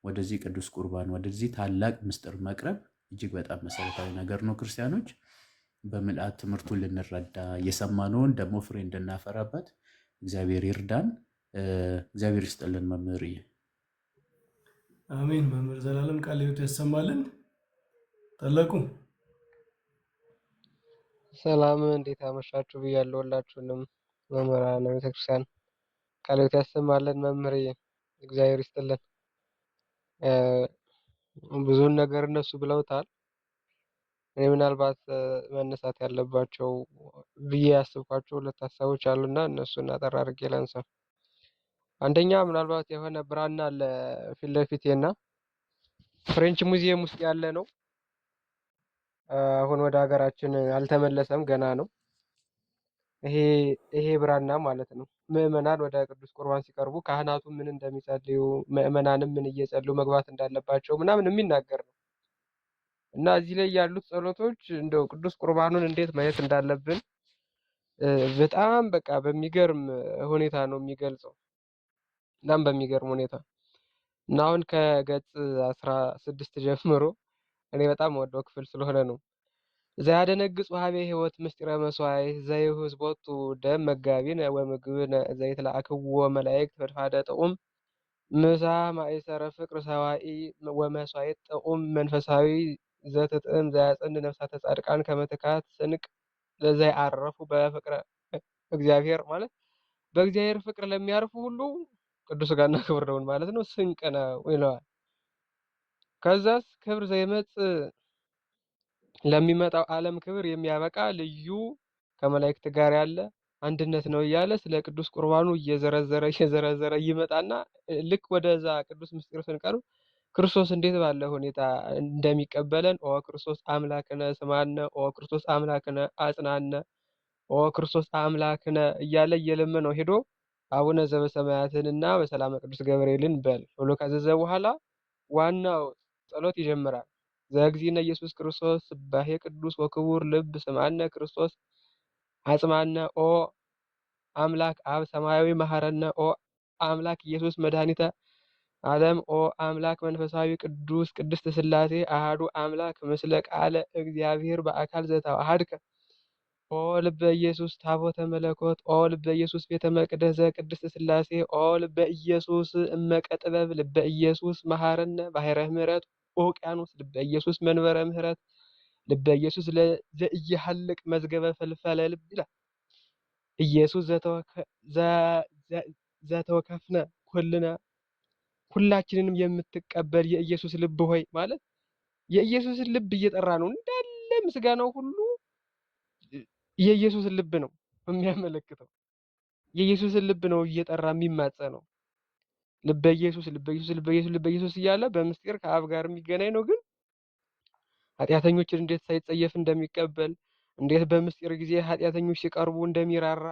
C: ወደዚህ ቅዱስ ቁርባን ወደዚህ ታላቅ ምስጢር መቅረብ እጅግ በጣም መሰረታዊ ነገር ነው። ክርስቲያኖች በምልአት ትምህርቱን ልንረዳ የሰማነውን ደግሞ ፍሬ እንድናፈራበት እግዚአብሔር ይርዳን። እግዚአብሔር ይስጥልን። መምህር
A: አሜን። መምህር ዘላለም ቃለ ሕይወት ያሰማልን። ጠለቁ
D: ሰላም እንዴት አመሻችሁ ብያለሁ። ሁላችሁንም መምህራን ቤተክርስቲያን ቃለ ሕይወት ያሰማልን። መምህር እግዚአብሔር ይስጥልን። ብዙን ነገር እነሱ ብለውታል። እኔ ምናልባት መነሳት ያለባቸው ብዬ ያስብኳቸው ሁለት ሀሳቦች አሉና እነሱን አጠር አድርጌ ላንሳ። አንደኛ ምናልባት የሆነ ብራና አለ ፊት ለፊቴና ፍሬንች ሙዚየም ውስጥ ያለ ነው። አሁን ወደ ሀገራችን አልተመለሰም፣ ገና ነው። ይሄ ብራና ማለት ነው። ምዕመናን ወደ ቅዱስ ቁርባን ሲቀርቡ ካህናቱ ምን እንደሚጸልዩ ምዕመናንም ምን እየጸልዩ መግባት እንዳለባቸው ምናምን የሚናገር ነው እና እዚህ ላይ ያሉት ጸሎቶች እንደው ቅዱስ ቁርባኑን እንዴት ማየት እንዳለብን በጣም በቃ በሚገርም ሁኔታ ነው የሚገልጸው። በጣም በሚገርም ሁኔታ እና አሁን ከገጽ 16 ጀምሮ እኔ በጣም ወደው ክፍል ስለሆነ ነው። ዘያደነግጽ ወሀቤ ሕይወት ምስጢረ መስዋዕት ዘይሁስ ቦቱ ደም መጋቢነ ወምግብነ ዘይትለአክዎ መላእክት ፈድፋደ ጥዑም ምሳ ማእሰረ ፍቅር ሰዋኢ ወመስዋዕት ጥዑም መንፈሳዊ ዘትጥም ዘያጽን ነፍሳተ ጻድቃን ከመትካት ስንቅ ለዘይአረፉ በፍቅረ እግዚአብሔር ማለት በእግዚአብሔር ፍቅር ለሚያርፉ ሁሉ ቅዱስ ሥጋና ክቡር ደሙን ማለት ነው ስንቅ ነው ይለዋል። ከዛስ ክብር ዘይመጽእ ለሚመጣው ዓለም ክብር የሚያበቃ ልዩ ከመላእክት ጋር ያለ አንድነት ነው እያለ ስለ ቅዱስ ቁርባኑ እየዘረዘረ ይመጣና ልክ ወደዛ ቅዱስ ምስጢር ስንቀርብ ክርስቶስ እንዴት ባለ ሁኔታ እንደሚቀበለን ኦ ክርስቶስ አምላክነ ስማነ፣ ኦ ክርስቶስ አምላክነ አጽናነ፣ ኦ ክርስቶስ አምላክነ እያለ እየለመነው ሄዶ አቡነ ዘበሰማያትንና በሰላመ ቅዱስ ገብርኤልን በል ብሎ ካዘዘ በኋላ ዋናው ጸሎት ይጀምራል። ዘእግዚእነ ኢየሱስ ክርስቶስ ስባሄ ቅዱስ ወክቡር ልብ ስማነ ክርስቶስ አጽማነ፣ ኦ አምላክ አብ ሰማያዊ መሐረነ፣ ኦ አምላክ ኢየሱስ መድኃኒተ ዓለም፣ ኦ አምላክ መንፈሳዊ ቅዱስ ቅድስት ሥላሴ አሃዱ አምላክ ምስለ ቃለ እግዚአብሔር በአካል ዘተዋሃድከ፣ ኦ ልበ ኢየሱስ ታቦተ መለኮት፣ ኦ ልበ ኢየሱስ ቤተ መቅደስ ዘቅድስት ሥላሴ፣ ኦ ልበ ኢየሱስ እመቀ ጥበብ፣ ልበ ኢየሱስ መሐረነ ባሕረ ምሕረት ኦቅያኖስ፣ ልበ ኢየሱስ መንበረ ምሕረት፣ ልበ ኢየሱስ ዘኢይሐልቅ መዝገበ ፈልፈለ ልብ ይላል። ኢየሱስ ዘተወከፍነ ኩልነ ሁላችንንም የምትቀበል የኢየሱስ ልብ ሆይ ማለት የኢየሱስን ልብ እየጠራ ነው። እንዳለ ምስጋናው ሁሉ የኢየሱስን ልብ ነው የሚያመለክተው። የኢየሱስን ልብ ነው እየጠራ የሚማጸነው። ልበ ኢየሱስ ልበ ኢየሱስ ልበ ኢየሱስ ልበ ኢየሱስ እያለ በምስጢር ከአብ ጋር የሚገናኝ ነው። ግን ኃጢአተኞችን እንዴት ሳይጸየፍ እንደሚቀበል እንዴት በምስጢር ጊዜ ኃጢአተኞች ሲቀርቡ እንደሚራራ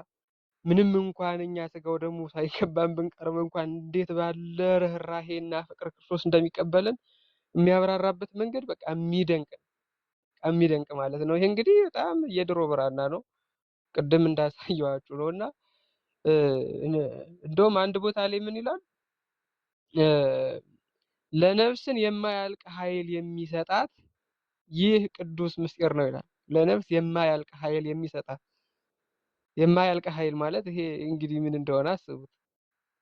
D: ምንም እንኳን እኛ ስጋው ደግሞ ሳይገባን ብንቀርብ እንኳን እንዴት ባለ ርኅራኄና ፍቅር ክርስቶስ እንደሚቀበለን የሚያብራራበት መንገድ በቃ የሚደንቅ ማለት ነው። ይሄ እንግዲህ በጣም የድሮ ብራና ነው፣ ቅድም እንዳሳየዋችሁ ነው። እና እንደውም አንድ ቦታ ላይ ምን ይላል? ለነፍስን የማያልቅ ኃይል የሚሰጣት ይህ ቅዱስ ምስጢር ነው ይላል። ለነፍስ የማያልቅ ኃይል የሚሰጣት። የማያልቅ ኃይል ማለት ይሄ እንግዲህ ምን እንደሆነ አስቡት።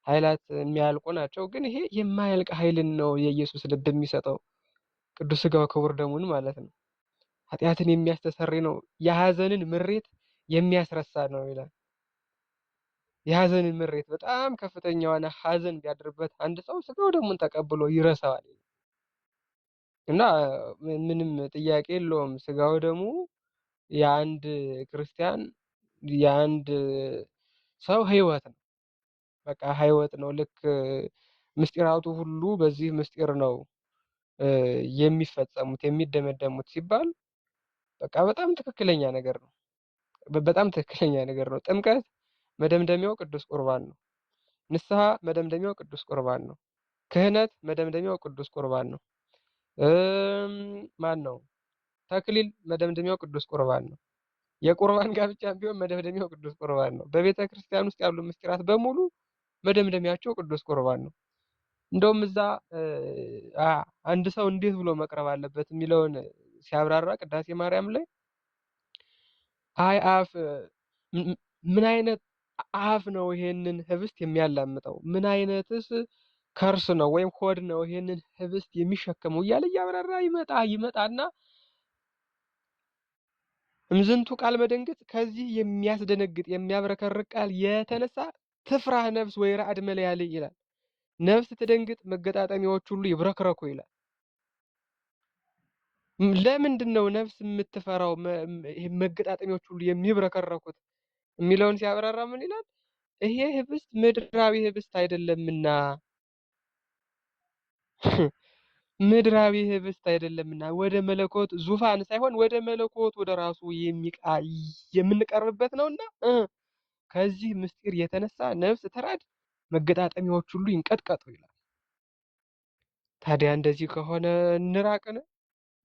D: ኃይላት የሚያልቁ ናቸው፣ ግን ይሄ የማያልቅ ኃይልን ነው የኢየሱስ ልብ የሚሰጠው፣ ቅዱስ ሥጋው ክቡር ደሙን ማለት ነው። ኃጢአትን የሚያስተሰርይ ነው፣ የሐዘንን ምሬት የሚያስረሳ ነው ይላል። የሐዘንን ምሬት በጣም ከፍተኛ የሆነ ሐዘን ቢያድርበት አንድ ሰው ሥጋው ደሙን ተቀብሎ ይረሳዋል እና ምንም ጥያቄ የለውም። ሥጋው ደሙ የአንድ ክርስቲያን የአንድ ሰው ሕይወት ነው። በቃ ሕይወት ነው። ልክ ምስጢራቱ ሁሉ በዚህ ምስጢር ነው የሚፈጸሙት የሚደመደሙት ሲባል በቃ በጣም ትክክለኛ ነገር ነው። በጣም ትክክለኛ ነገር ነው። ጥምቀት መደምደሚያው ቅዱስ ቁርባን ነው። ንስሐ መደምደሚያው ቅዱስ ቁርባን ነው። ክህነት መደምደሚያው ቅዱስ ቁርባን ነው። ማን ነው? ተክሊል መደምደሚያው ቅዱስ ቁርባን ነው። የቁርባን ጋብቻም ቢሆን መደምደሚያው ቅዱስ ቁርባን ነው። በቤተ ክርስቲያን ውስጥ ያሉ ምስጢራት በሙሉ መደምደሚያቸው ቅዱስ ቁርባን ነው። እንደውም እዛ አንድ ሰው እንዴት ብሎ መቅረብ አለበት የሚለውን ሲያብራራ ቅዳሴ ማርያም ላይ አይ አፍ ምን አይነት አፍ ነው ይሄንን ህብስት የሚያላምጠው? ምን አይነትስ ከርስ ነው ወይም ሆድ ነው ይሄንን ህብስት የሚሸከመው? እያለ እያብራራ ይመጣና እምዝንቱ ቃል መደንገጥ ከዚህ የሚያስደነግጥ የሚያብረከርቅ ቃል የተነሳ ትፍራህ ነፍስ ወይ ራዕድ መለያል ይላል። ነፍስ ትደንግጥ፣ መገጣጠሚያዎች ሁሉ ይብረክረኩ ይላል። ለምንድን ነው ነፍስ የምትፈራው መገጣጠሚያዎች ሁሉ የሚብረከረኩት የሚለውን ሲያብራራ ምን ይላል? ይሄ ህብስት ምድራዊ ህብስት አይደለምና ምድራዊ ህብስት አይደለምና ወደ መለኮት ዙፋን ሳይሆን ወደ መለኮት ወደ ራሱ የምንቀርብበት ነውና ከዚህ ምስጢር የተነሳ ነፍስ ተራድ፣ መገጣጠሚያዎች ሁሉ ይንቀጥቀጡ ይላል። ታዲያ እንደዚህ ከሆነ እንራቅን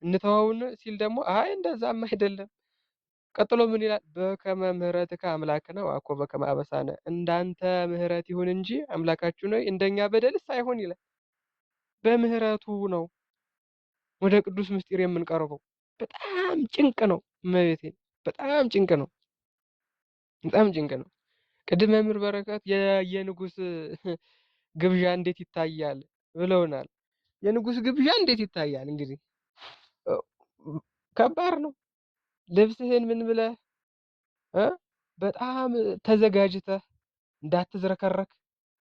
D: እንተዋውን ሲል ደግሞ አይ እንደዛም አይደለም። ቀጥሎ ምን ይላል? በከመ ምሕረትከ አምላክነ ወአኮ በከመ አበሳነ፣ እንዳንተ ምህረት ይሁን እንጂ አምላካችን ሆይ እንደኛ በደልስ አይሁን ይላል። በምህረቱ ነው ወደ ቅዱስ ምስጢር የምንቀርበው። በጣም ጭንቅ ነው እመቤቴ፣ በጣም ጭንቅ ነው፣ በጣም ጭንቅ ነው። ቅድም መምህር በረከት የንጉስ ግብዣ እንዴት ይታያል ብለውናል። የንጉስ ግብዣ እንዴት ይታያል? እንግዲህ ከባድ ነው። ልብስህን ምን ብለህ በጣም ተዘጋጅተህ እንዳትዝረከረክ፣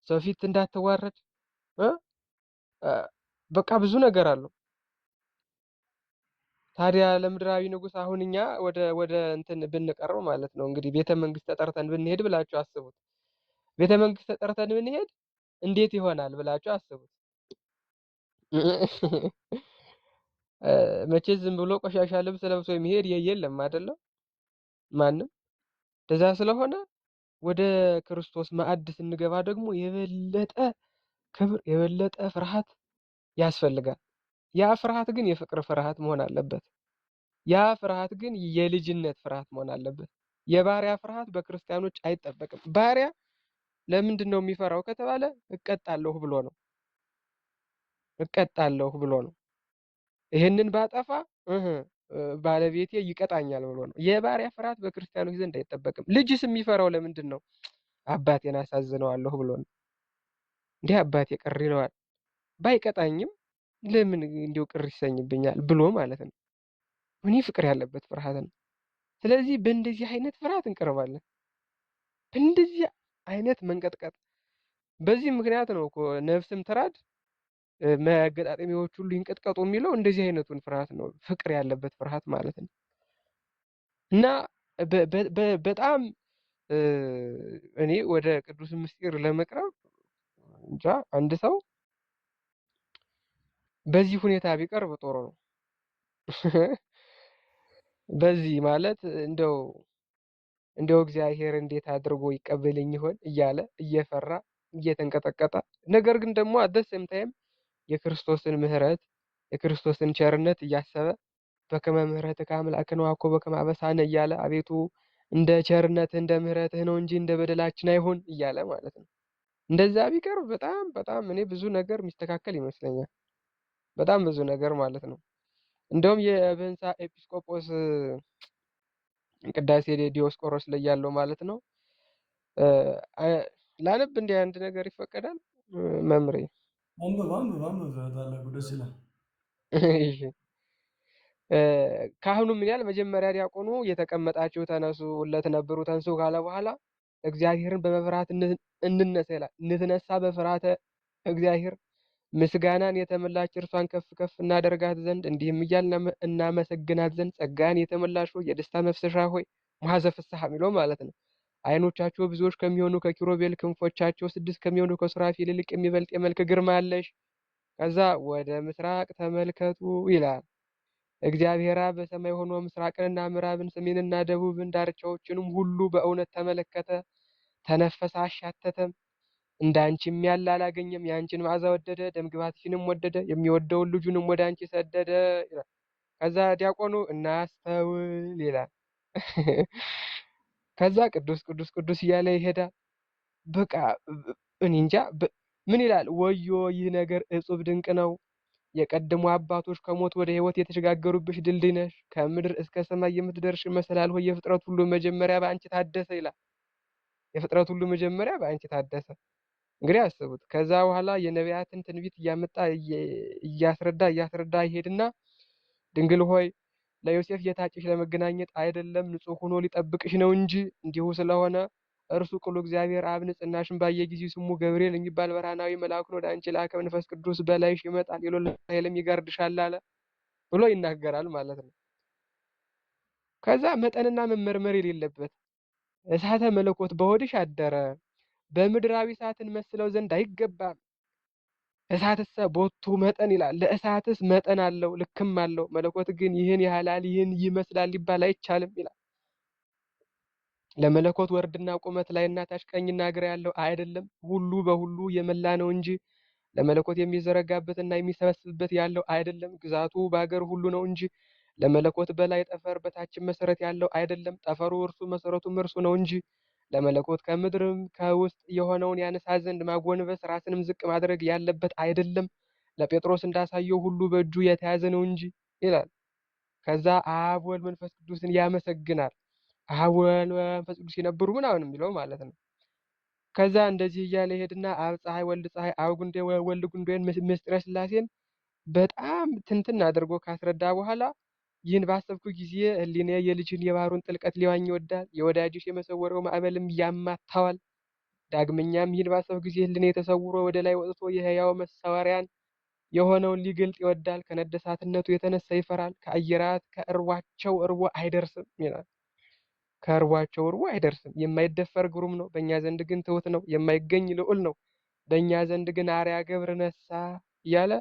D: ሰው ፊት እንዳትዋረድ፣ በቃ ብዙ ነገር አለው። ታዲያ ለምድራዊ ንጉስ አሁን እኛ ወደ እንትን ብንቀርብ ማለት ነው እንግዲህ ቤተ መንግስት ተጠርተን ብንሄድ ብላችሁ አስቡት። ቤተ መንግስት ተጠርተን ብንሄድ እንዴት ይሆናል ብላችሁ አስቡት። መቼ ዝም ብሎ ቆሻሻ ልብስ ለብሶ የሚሄድ የለም አይደለም ማንም። እንደዛ ስለሆነ ወደ ክርስቶስ ማዕድ ስንገባ ደግሞ የበለጠ ክብር የበለጠ ፍርሃት ያስፈልጋል። ያ ፍርሃት ግን የፍቅር ፍርሃት መሆን አለበት። ያ ፍርሃት ግን የልጅነት ፍርሃት መሆን አለበት። የባሪያ ፍርሃት በክርስቲያኖች አይጠበቅም። ባሪያ ለምንድን ነው የሚፈራው ከተባለ እቀጣለሁ ብሎ ነው። እቀጣለሁ ብሎ ነው። ይሄንን ባጠፋ ባለቤቴ ይቀጣኛል ብሎ ነው። የባሪያ ፍርሃት በክርስቲያኖች ዘንድ አይጠበቅም። ልጅስ የሚፈራው ለምንድን ነው? አባቴን አሳዝነዋለሁ ብሎ ነው። እንዲህ አባቴ ቅር ይለዋል፣ ባይቀጣኝም ለምን እንዲው ቅር ይሰኝብኛል ብሎ ማለት ነው። እኔ ፍቅር ያለበት ፍርሃት ነው። ስለዚህ በእንደዚህ አይነት ፍርሃት እንቀርባለን፣ በእንደዚህ አይነት መንቀጥቀጥ። በዚህ ምክንያት ነው እኮ ነፍስም ትራድ መገጣጠሚያዎች ሁሉ ይንቀጥቀጡ የሚለው እንደዚህ አይነቱን ፍርሃት ነው፣ ፍቅር ያለበት ፍርሃት ማለት ነው። እና በጣም እኔ ወደ ቅዱስ ምስጢር ለመቅረብ እንጃ አንድ ሰው በዚህ ሁኔታ ቢቀርብ ጥሩ ነው። በዚህ ማለት እንደው እግዚአብሔር እንዴት አድርጎ ይቀበለኝ ይሆን እያለ እየፈራ እየተንቀጠቀጠ፣ ነገር ግን ደግሞ አደሰም ታይም የክርስቶስን ምሕረት የክርስቶስን ቸርነት እያሰበ በከመ ምሕረትከ አምላክነ ወአኮ በከመ አበሳነ እያለ አቤቱ እንደ ቸርነትህ እንደ ምሕረትህ ነው እንጂ እንደ በደላችን አይሁን እያለ ማለት ነው። እንደዛ ቢቀርብ በጣም በጣም እኔ ብዙ ነገር የሚስተካከል ይመስለኛል። በጣም ብዙ ነገር ማለት ነው። እንደውም የብህንሳ ኤጲስቆጶስ ቅዳሴ ዲዮስቆሮስ ላይ ያለው ማለት ነው። ላነብ እንዲህ አንድ ነገር ይፈቀዳል መምሬ?
A: አንብብ አንብብ አንብብ፣ ታላቁ ደስ ይላል።
D: እሺ። ካህኑ ምን ያህል መጀመሪያ ዲያቆኑ የተቀመጣችሁ ተነሱ ለትነብሩ ተንሱ ካለ በኋላ እግዚአብሔርን በመፍራት እንነሳ ይላል። ንትነሳ በፍርሃተ እግዚአብሔር ምስጋናን የተመላች እርሷን ከፍ ከፍ እናደርጋት ዘንድ እንዲህም እያልን እናመሰግናት ዘንድ ጸጋን የተመላሽ ሆይ የደስታ መፍሰሻ ሆይ መሐዘ ፍስሐ የሚለው ማለት ነው። ዓይኖቻቸው ብዙዎች ከሚሆኑ ከኪሩቤል ክንፎቻቸው 6 ከሚሆኑ ከሱራፌል ይልቅ የሚበልጥ የመልክ ግርማ አለሽ። ከዛ ወደ ምስራቅ ተመልከቱ ይላል። እግዚአብሔር አብ በሰማይ ሆኖ ምስራቅንና ምዕራብን ሰሜንና ደቡብን ዳርቻዎችንም ሁሉ በእውነት ተመለከተ፣ ተነፈሰ፣ አሻተተም። እንዳንቺም ያለ አላገኘም። የአንቺን መዓዛ ወደደ፣ ደምግባትሽንም ወደደ፣ የሚወደውን ልጁንም ወደ አንቺ ሰደደ ይላል። ከዛ ዲያቆኑ እናስተውል ይላል። ከዛ ቅዱስ ቅዱስ ቅዱስ እያለ ይሄዳል። በቃ እኔ እንጃ ምን ይላል? ወዮ ይህ ነገር እጹብ ድንቅ ነው። የቀደሙ አባቶች ከሞት ወደ ሕይወት የተሸጋገሩብሽ ድልድይ ነሽ። ከምድር እስከ ሰማይ የምትደርሽ መሰላል ሆይ የፍጥረት ሁሉ መጀመሪያ በአንቺ ታደሰ ይላል። የፍጥረት ሁሉ መጀመሪያ በአንቺ ታደሰ። እንግዲህ አስቡት። ከዛ በኋላ የነቢያትን ትንቢት እያመጣ እያስረዳ ይሄድና ድንግል ሆይ ለዮሴፍ የታጨሽ ለመገናኘት አይደለም፣ ንጹሕ ሆኖ ሊጠብቅሽ ነው እንጂ እንዲሁ ስለሆነ እርሱ ቅሉ እግዚአብሔር አብ ንጽሕናሽን ባየ ጊዜ ስሙ ገብርኤል የሚባል ብርሃናዊ መልአኩን ወደ አንቺ ላከ። መንፈስ ቅዱስ በላይሽ ይመጣል፣ የሎለ ኃይልም ይጋርድሻል አለ ብሎ ይናገራል ማለት ነው። ከዛ መጠንና መመርመር የሌለበት እሳተ መለኮት በሆድሽ አደረ። በምድራዊ እሳትን መስለው ዘንድ አይገባም። እሳትሰ ቦቱ መጠን ይላል። ለእሳትስ መጠን አለው ልክም አለው። መለኮት ግን ይህን ያህላል ይህን ይመስላል ሊባል አይቻልም ይላል። ለመለኮት ወርድና ቁመት ላይና ታች ቀኝና ግራ ያለው አይደለም፣ ሁሉ በሁሉ የመላ ነው እንጂ። ለመለኮት የሚዘረጋበትና የሚሰበስብበት ያለው አይደለም፣ ግዛቱ በአገር ሁሉ ነው እንጂ። ለመለኮት በላይ ጠፈር በታችም መሰረት ያለው አይደለም፣ ጠፈሩ እርሱ መሰረቱም እርሱ ነው እንጂ። ለመለኮት ከምድርም ከውስጥ የሆነውን ያነሳ ዘንድ ማጎንበስ ራስንም ዝቅ ማድረግ ያለበት አይደለም፣ ለጴጥሮስ እንዳሳየው ሁሉ በእጁ የተያዘ ነው እንጂ ይላል። ከዛ አብ ወልድ መንፈስ ቅዱስን ያመሰግናል። አብ ወልድ መንፈስ ቅዱስ የነበሩ ምናምን የሚለው ማለት ነው። ከዛ እንደዚህ እያለ ይሄድና አብ ፀሐይ፣ ወልድ ፀሐይ፣ አብ ጉንዴ፣ ወልድ ጉንዴን ምስጢረ ሥላሴን በጣም ትንትን አድርጎ ካስረዳ በኋላ ይህን ባሰብኩ ጊዜ ሕሊናዬ የልጅህን የባህሩን ጥልቀት ሊዋኝ ይወዳል፣ የወዳጅሽ የመሰወሪያው ማዕበልም ያማታዋል። ዳግመኛም ይህን ባሰብኩ ጊዜ ሕሊናዬ ተሰውሮ ወደ ላይ ወጥቶ የሕያው መሰወሪያን የሆነውን ሊገልጥ ይወዳል። ከነደሳትነቱ የተነሳ ይፈራል። ከአየራት ከእርቧቸው እርቦ አይደርስም ይላል። ከእርቧቸው እርቦ አይደርስም። የማይደፈር ግሩም ነው፣ በእኛ ዘንድ ግን ትሑት ነው። የማይገኝ ልዑል ነው፣ በእኛ ዘንድ ግን አርያ ገብር ነሳ እያለ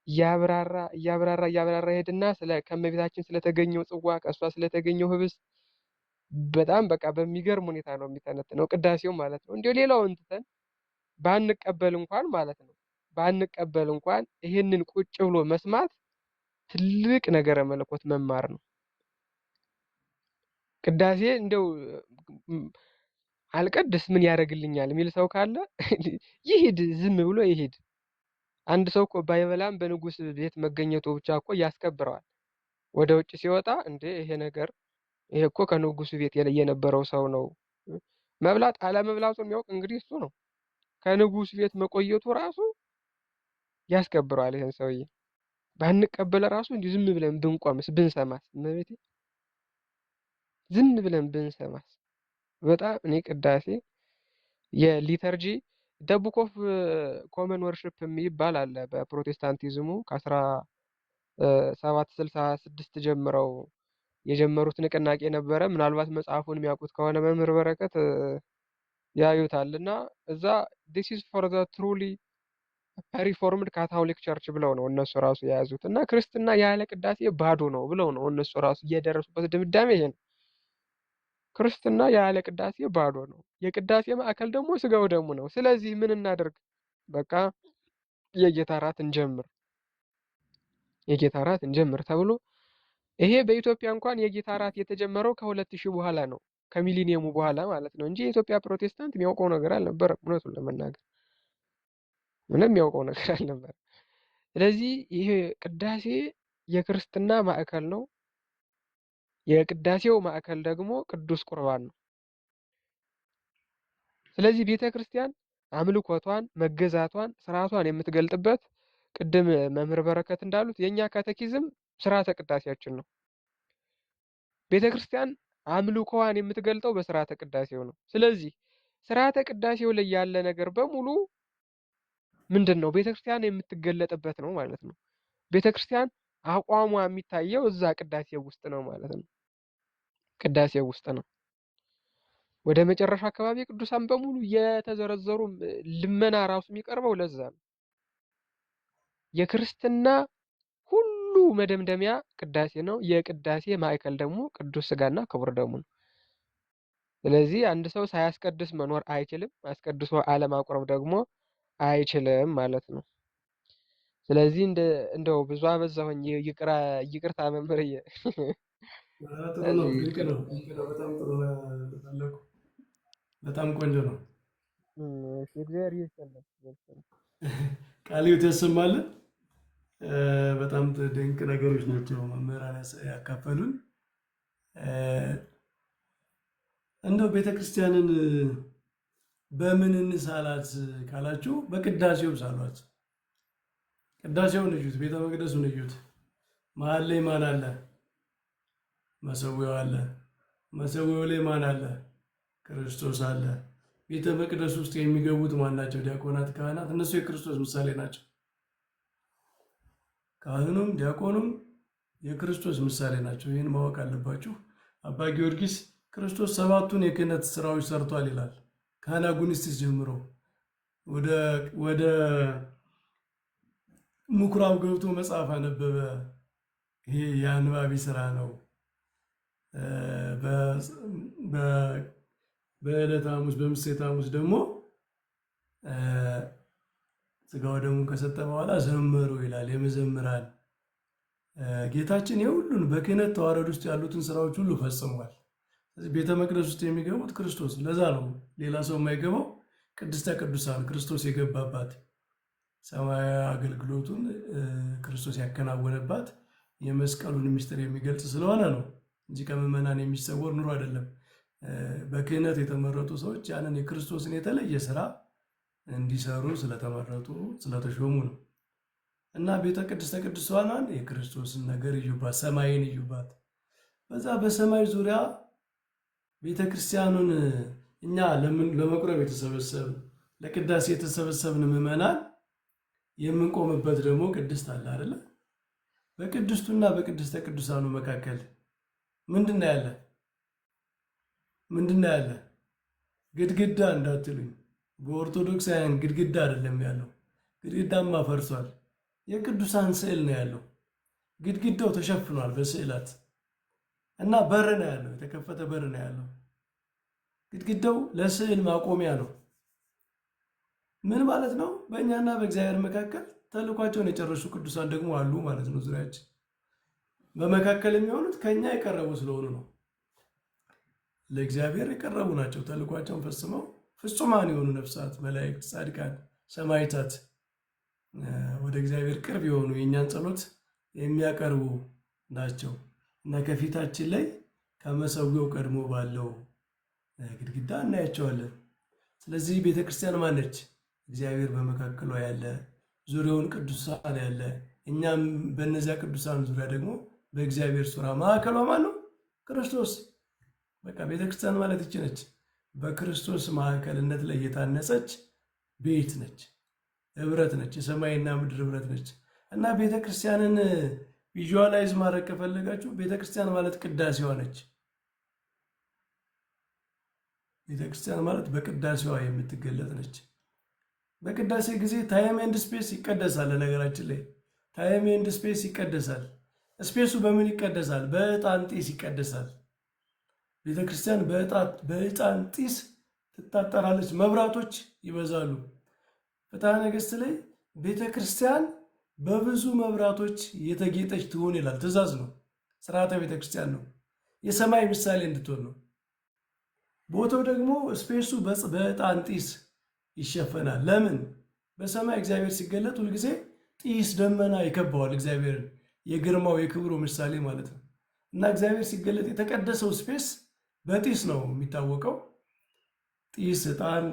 D: እያብራራ ይሄድና ከእመቤታችን ስለተገኘው ጽዋ ከእሷ ስለተገኘው ህብስት በጣም በቃ በሚገርም ሁኔታ ነው የሚተነትነው ቅዳሴው ማለት ነው። እንዲሁ ሌላውን ትተን ባንቀበል እንኳን ማለት ነው ባንቀበል እንኳን ይህንን ቁጭ ብሎ መስማት ትልቅ ነገረ መለኮት መማር ነው። ቅዳሴ እንደው አልቀድስ ምን ያደርግልኛል የሚል ሰው ካለ ይሂድ፣ ዝም ብሎ ይሂድ። አንድ ሰው እኮ ባይበላም በንጉስ ቤት መገኘቱ ብቻ እኮ ያስከብረዋል። ወደ ውጭ ሲወጣ እንዴ ይሄ እኮ ከንጉሱ ቤት የነበረው ሰው ነው። መብላት አለመብላቱን የሚያውቅ እንግዲህ እሱ ነው። ከንጉሱ ቤት መቆየቱ ራሱ ያስከብረዋል ይሄን ሰውዬ። ባንቀበለ ራሱ እንዲህ ዝም ብለን ብንቆምስ ብንሰማስ፣ እመቤቴ ዝም ብለን ብንሰማስ። በጣም እኔ ቅዳሴ የሊተርጂ ቡክ ኦፍ ኮመን ወርሽፕ የሚባል አለ በፕሮቴስታንቲዝሙ ከ1766 ጀምረው የጀመሩት ንቅናቄ ነበረ። ምናልባት መጽሐፉን የሚያውቁት ከሆነ መምህር በረከት ያዩታል። እና እዛ this is for the truly ሪፎርምድ ካቶሊክ ቸርች ብለው ነው እነሱ ራሱ የያዙት። እና ክርስትና ያለ ቅዳሴ ባዶ ነው ብለው ነው እነሱ ራሱ እየደረሱበት ድምዳሜ ይሄ ነው። ክርስትና ያለ ቅዳሴ ባዶ ነው። የቅዳሴ ማዕከል ደግሞ ስጋው ደሙ ነው። ስለዚህ ምን እናደርግ? በቃ የጌታ እራት እንጀምር፣ የጌታ እራት እንጀምር ተብሎ ይሄ በኢትዮጵያ እንኳን የጌታ እራት የተጀመረው ከ2000 በኋላ ነው፣ ከሚሊኒየሙ በኋላ ማለት ነው እንጂ የኢትዮጵያ ፕሮቴስታንት የሚያውቀው ነገር አልነበረም። እውነቱን ለመናገር ምንም የሚያውቀው ነገር አልነበረም። ስለዚህ ይሄ ቅዳሴ የክርስትና ማዕከል ነው። የቅዳሴው ማዕከል ደግሞ ቅዱስ ቁርባን ነው። ስለዚህ ቤተ ክርስቲያን አምልኮቷን፣ መገዛቷን፣ ስርዓቷን የምትገልጥበት ቅድም መምህር በረከት እንዳሉት የኛ ካቴኪዝም ስርዓተ ቅዳሴያችን ነው። ቤተ ክርስቲያን አምልኮዋን የምትገልጠው በስርዓተ ቅዳሴው ነው። ስለዚህ ስርዓተ ቅዳሴው ላይ ያለ ነገር በሙሉ ምንድን ነው? ቤተ ክርስቲያን የምትገለጥበት ነው ማለት ነው። ቤተ ክርስቲያን አቋሟ የሚታየው እዛ ቅዳሴው ውስጥ ነው ማለት ነው። ቅዳሴው ውስጥ ነው። ወደ መጨረሻ አካባቢ ቅዱሳን በሙሉ የተዘረዘሩ ልመና ራሱ የሚቀርበው ለዛ ነው። የክርስትና ሁሉ መደምደሚያ ቅዳሴ ነው። የቅዳሴ ማዕከል ደግሞ ቅዱስ ስጋና ክቡር ደሙ ነው። ስለዚህ አንድ ሰው ሳያስቀድስ መኖር አይችልም። አስቀድሶ አለማቁረብ ደግሞ አይችልም ማለት ነው። ስለዚህ እንደው ብዙ አበዛሁኝ፣ ይቅርታ መምህር።
A: ጥሩ ነው፣ ድንቅ ነው፣ በጣም ጥሩ ነው። በጣም ቆንጆ ነው።
D: እግዚአብሔር ይመስገን።
A: ቃልዮት ያሰማልን። በጣም ድንቅ ነገሮች ናቸው መምህራን ያካፈሉን። እንደው ቤተክርስቲያንን በምን እንሳላት ካላችሁ በቅዳሴው ሳሏት። ቅዳሴውን እዩት፣ ቤተ መቅደሱን እዩት። መሀል ላይ ማን አለ? መሰዊያው አለ። መሰዊያው ላይ ማን አለ? ክርስቶስ አለ። ቤተ መቅደስ ውስጥ የሚገቡት ማን ናቸው? ዲያቆናት፣ ካህናት። እነሱ የክርስቶስ ምሳሌ ናቸው። ካህኑም ዲያቆኑም የክርስቶስ ምሳሌ ናቸው። ይህን ማወቅ አለባችሁ። አባ ጊዮርጊስ ክርስቶስ 7ቱን የክህነት ስራዎች ሰርቷል ይላል። ከአናጉንስጢስ ጀምሮ ወደ ምኩራብ ገብቶ መጽሐፍ አነበበ። ይሄ የአንባቢ ስራ ነው። በዕለተ ሐሙስ በምሴተ ሐሙስ ደግሞ ስጋው ደሙን ከሰጠ በኋላ ዘመሩ ይላል። የመዘምራን ጌታችን የሁሉን በክህነት ተዋረድ ውስጥ ያሉትን ስራዎች ሁሉ ፈጽሟል። ቤተ መቅደስ ውስጥ የሚገቡት ክርስቶስ፣ ለዛ ነው ሌላ ሰው የማይገባው። ቅድስተ ቅዱሳን ክርስቶስ የገባባት ሰማያዊ አገልግሎቱን ክርስቶስ ያከናወነባት የመስቀሉን ምስጢር የሚገልጽ ስለሆነ ነው እንጂ ከምዕመናን የሚሰወር ኑሮ አይደለም። በክህነት የተመረጡ ሰዎች ያንን የክርስቶስን የተለየ ስራ እንዲሰሩ ስለተመረጡ ስለተሾሙ ነው። እና ቤተ ቅድስተ ቅዱሳን የክርስቶስን ነገር እዩባት፣ ሰማይን እዩባት። በዛ በሰማይ ዙሪያ ቤተ ክርስቲያኑን እኛ ለመቁረብ የተሰበሰብን ለቅዳሴ የተሰበሰብን ምዕመናን የምንቆምበት ደግሞ ቅድስት አለ አይደለ? በቅድስቱና በቅድስተ ቅዱሳኑ መካከል ምንድን ነው ያለ? ግድግዳ እንዳትሉኝ፣ በኦርቶዶክሳውያን ግድግዳ አይደለም ያለው። ግድግዳማ ፈርሷል። የቅዱሳን ስዕል ነው ያለው። ግድግዳው ተሸፍኗል በስዕላት እና በር ነው ያለው። የተከፈተ በር ነው ያለው። ግድግዳው ለስዕል ማቆሚያ ነው። ምን ማለት ነው? በእኛና በእግዚአብሔር መካከል ተልኳቸውን የጨረሱ ቅዱሳን ደግሞ አሉ ማለት ነው። ዙሪያችን በመካከል የሚሆኑት ከኛ የቀረቡ ስለሆኑ ነው። ለእግዚአብሔር የቀረቡ ናቸው። ተልኳቸውን ፈጽመው ፍጹማን የሆኑ ነፍሳት፣ መላእክት፣ ጻድቃን፣ ሰማዕታት ወደ እግዚአብሔር ቅርብ የሆኑ የእኛን ጸሎት የሚያቀርቡ ናቸው እና ከፊታችን ላይ ከመሰዊያው ቀድሞ ባለው ግድግዳ እናያቸዋለን። ስለዚህ ቤተክርስቲያን ማነች? እግዚአብሔር በመካከሏ ያለ፣ ዙሪያውን ቅዱሳን ያለ፣ እኛም በእነዚያ ቅዱሳን ዙሪያ ደግሞ በእግዚአብሔር ሥራ ማዕከሏ ማን ነው? ክርስቶስ። በቃ ቤተክርስቲያን ማለት ይቺ ነች። በክርስቶስ ማዕከልነት ላይ የታነጸች ቤት ነች፣ ህብረት ነች፣ የሰማይና ምድር ህብረት ነች። እና ቤተክርስቲያንን ቪዥዋላይዝ ማድረግ ከፈለጋችሁ ቤተክርስቲያን ማለት ቅዳሴዋ ነች። ቤተክርስቲያን ማለት በቅዳሴዋ የምትገለጥ ነች። በቅዳሴ ጊዜ ታይም ኤንድ ስፔስ ይቀደሳል። ለነገራችን ላይ ታይም ኤንድ ስፔስ ይቀደሳል። ስፔሱ በምን ይቀደሳል? በዕጣን ጢስ ይቀደሳል። ቤተክርስቲያን በዕጣን ጢስ ትታጠራለች። መብራቶች ይበዛሉ። ፍትሐ ነገሥት ላይ ቤተክርስቲያን በብዙ መብራቶች የተጌጠች ትሆን ይላል። ትእዛዝ ነው፣ ስርዓተ ቤተክርስቲያን ነው፣ የሰማይ ምሳሌ እንድትሆን ነው። ቦታው ደግሞ ስፔሱ በዕጣን ጢስ ይሸፈናል። ለምን? በሰማይ እግዚአብሔር ሲገለጥ ሁልጊዜ ጢስ ደመና ይከበዋል እግዚአብሔርን፣ የግርማው የክብሩ ምሳሌ ማለት ነው። እና እግዚአብሔር ሲገለጥ የተቀደሰው ስፔስ በጢስ ነው የሚታወቀው። ጢስ፣ ዕጣን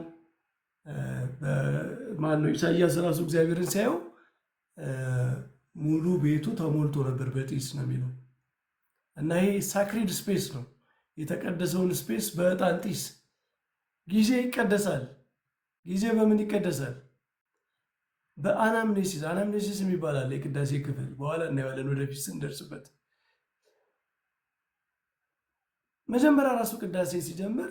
A: ማነው ኢሳያስ ራሱ እግዚአብሔርን ሲያየው ሙሉ ቤቱ ተሞልቶ ነበር በጢስ ነው የሚለው። እና ይሄ ሳክሪድ ስፔስ ነው። የተቀደሰውን ስፔስ በዕጣን ጢስ ጊዜ ይቀደሳል። ጊዜ በምን ይቀደሳል? በአናምኔሲስ። አናምኔሲስ የሚባላል የቅዳሴ ክፍል በኋላ እናየዋለን ወደፊት ስንደርስበት። መጀመሪያ ራሱ ቅዳሴ ሲጀምር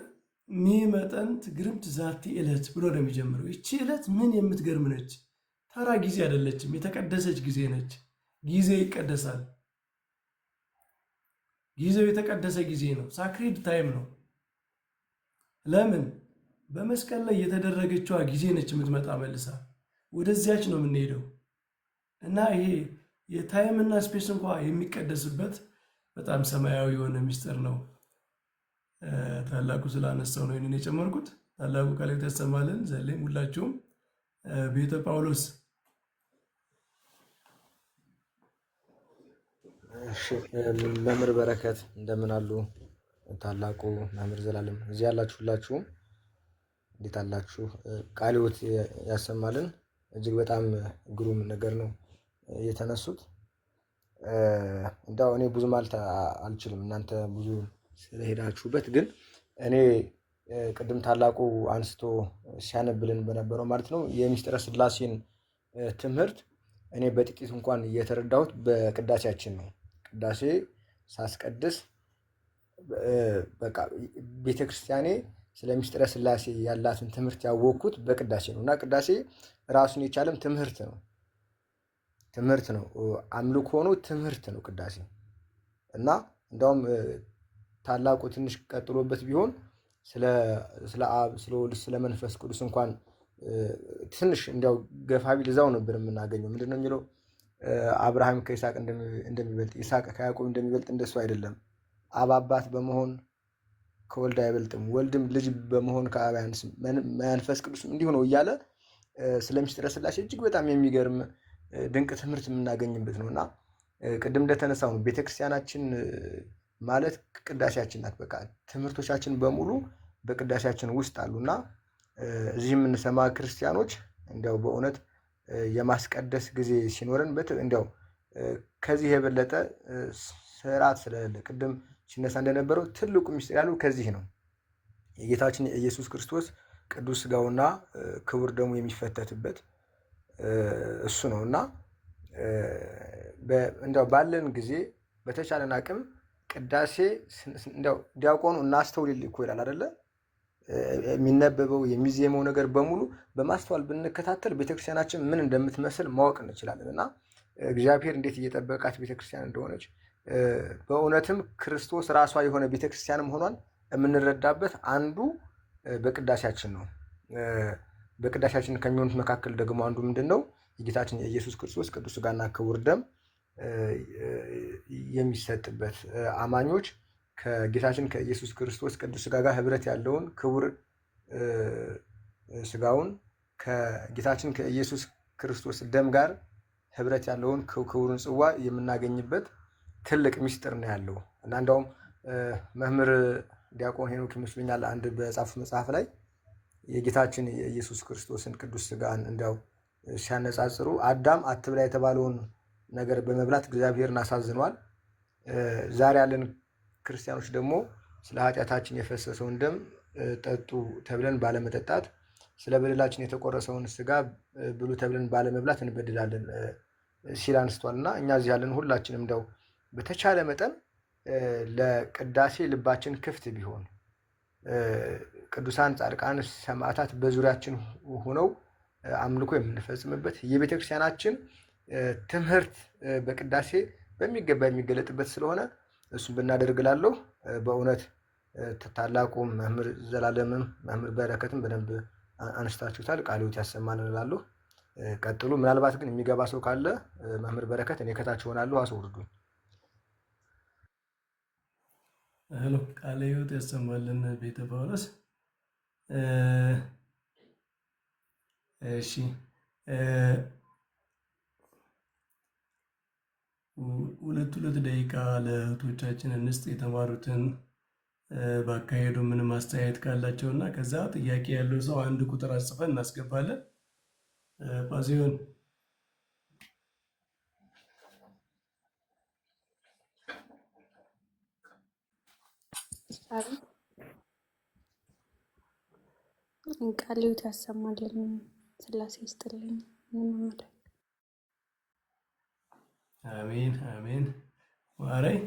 A: ሚመጠንት ግርምት ዛቲ ዕለት ብሎ ነው የሚጀምረው። ይቺ ዕለት ምን የምትገርም ነች! ተራ ጊዜ አይደለችም፣ የተቀደሰች ጊዜ ነች። ጊዜ ይቀደሳል። ጊዜው የተቀደሰ ጊዜ ነው፣ ሳክሪድ ታይም ነው። ለምን? በመስቀል ላይ የተደረገችዋ ጊዜ ነች የምትመጣ መልሳ፣ ወደዚያች ነው የምንሄደው። እና ይሄ የታይምና ስፔስ እንኳ የሚቀደስበት በጣም ሰማያዊ የሆነ ሚስጥር ነው። ታላቁ ስላነሳው ነው ይህንን የጨመርኩት። ታላቁ ቃል ያሰማልን ዘሌም ሁላችሁም ቤተ ጳውሎስ።
E: መምህር በረከት እንደምን አሉ? ታላቁ መምህር ዘላለም እዚህ ያላችሁ ሁላችሁም እንዴት አላችሁ? ቃለ ሕይወት ያሰማልን። እጅግ በጣም ግሩም ነገር ነው የተነሱት። እንዳው እኔ ብዙ ማለት አልችልም፣ እናንተ ብዙ ስለሄዳችሁበት። ግን እኔ ቅድም ታላቁ አንስቶ ሲያነብልን በነበረው ማለት ነው የሚስጥረ ሥላሴን ትምህርት እኔ በጥቂት እንኳን እየተረዳሁት በቅዳሴያችን ነው። ቅዳሴ ሳስቀድስ በቃ ቤተክርስቲያኔ ስለ ሚስጥረ ሥላሴ ያላትን ትምህርት ያወቅኩት በቅዳሴ ነው። እና ቅዳሴ ራሱን የቻለም ትምህርት ነው። አምልኮ ሆኖ ትምህርት ነው ቅዳሴ። እና እንዳውም ታላቁ ትንሽ ቀጥሎበት ቢሆን ስለ አብ፣ ስለ ወልድ፣ ስለ መንፈስ ቅዱስ እንኳን ትንሽ እንዲያው ገፋ ቢል እዛው ነበር የምናገኘው። ምንድን ነው የሚለው? አብርሃም ከይስሐቅ እንደሚበልጥ፣ ይስሐቅ ከያዕቆብ እንደሚበልጥ እንደሱ አይደለም። አብ አባት በመሆን ከወልድ አይበልጥም፣ ወልድም ልጅ በመሆን ከአብ አያንስም፣ መንፈስ ቅዱስም እንዲሁ ነው እያለ ስለ ምስጢረ ሥላሴ እጅግ በጣም የሚገርም ድንቅ ትምህርት የምናገኝበት ነው። እና ቅድም እንደተነሳው ነው ቤተክርስቲያናችን ማለት ቅዳሴያችን ናት። በቃ ትምህርቶቻችን በሙሉ በቅዳሴያችን ውስጥ አሉና እዚህ የምንሰማ ክርስቲያኖች እንዲያው በእውነት የማስቀደስ ጊዜ ሲኖረን እንዲያው ከዚህ የበለጠ ስርዓት ስለሌለ ቅድም ሲነሳ እንደነበረው ትልቁ ምስጢር ያለው ከዚህ ነው። የጌታችን የኢየሱስ ክርስቶስ ቅዱስ ሥጋውና ክቡር ደሙ የሚፈተትበት እሱ ነው። እና እንዲያው ባለን ጊዜ በተቻለን አቅም ቅዳሴ እንዲያው ዲያቆኑ እናስተውል እኮ ይላል አይደለ? የሚነበበው የሚዜመው ነገር በሙሉ በማስተዋል ብንከታተል ቤተክርስቲያናችን ምን እንደምትመስል ማወቅ እንችላለን። እና እግዚአብሔር እንዴት እየጠበቃት ቤተክርስቲያን እንደሆነች በእውነትም ክርስቶስ ራሷ የሆነ ቤተክርስቲያንም ሆኗን የምንረዳበት አንዱ በቅዳሴያችን ነው። በቅዳሴያችን ከሚሆኑት መካከል ደግሞ አንዱ ምንድን ነው? የጌታችን የኢየሱስ ክርስቶስ ቅዱስ ሥጋና ክቡር ደም የሚሰጥበት አማኞች ከጌታችን ከኢየሱስ ክርስቶስ ቅዱስ ሥጋ ጋር ህብረት ያለውን ክቡር ሥጋውን ከጌታችን ከኢየሱስ ክርስቶስ ደም ጋር ህብረት ያለውን ክቡርን ጽዋ የምናገኝበት ትልቅ ምስጢር ነው ያለው። እና እንዳውም መምህር ዲያቆን ሄኖክ ይመስሉኛል አንድ በጻፉት መጽሐፍ ላይ የጌታችን የኢየሱስ ክርስቶስን ቅዱስ ሥጋን እንዲያው ሲያነጻጽሩ አዳም አትብላ የተባለውን ነገር በመብላት እግዚአብሔርን አሳዝኗል። ዛሬ ያለን ክርስቲያኖች ደግሞ ስለ ኃጢአታችን የፈሰሰውን ደም ጠጡ ተብለን ባለመጠጣት፣ ስለ በደላችን የተቆረሰውን ሥጋ ብሉ ተብለን ባለመብላት እንበድላለን ሲል አንስቷል። እና እኛ እዚህ ያለን ሁላችንም እንደው በተቻለ መጠን ለቅዳሴ ልባችን ክፍት ቢሆን፣ ቅዱሳን ጻድቃን ሰማዕታት በዙሪያችን ሆነው አምልኮ የምንፈጽምበት የቤተ ክርስቲያናችን ትምህርት በቅዳሴ በሚገባ የሚገለጥበት ስለሆነ እሱን ብናደርግላለሁ። በእውነት ታላቁ መምህር ዘላለምም መምህር በረከትም በደንብ አንስታችሁታል። ቃለ ሕይወት ያሰማልን እላለሁ። ቀጥሉ። ምናልባት ግን የሚገባ ሰው ካለ መምህር በረከት እኔ ከታች እሆናለሁ፣ አስወርዱኝ።
A: ሄሎ፣ ቃለ ሕይወት ያሰማልን ቤተ ጳውሎስ። እሺ ሁለት ደቂቃ ለእህቶቻችን እንስጥ፣ የተማሩትን ባካሄዱ ምንም አስተያየት ካላቸው እና ከዛ ጥያቄ ያለው ሰው አንድ ቁጥር አጽፈን እናስገባለን። ጳዚዮን
F: ቃለ ሕይወት ያሰማልን፣ ስላሴ ይስጥልኝ።
A: አሜን አሜን። ዋራይ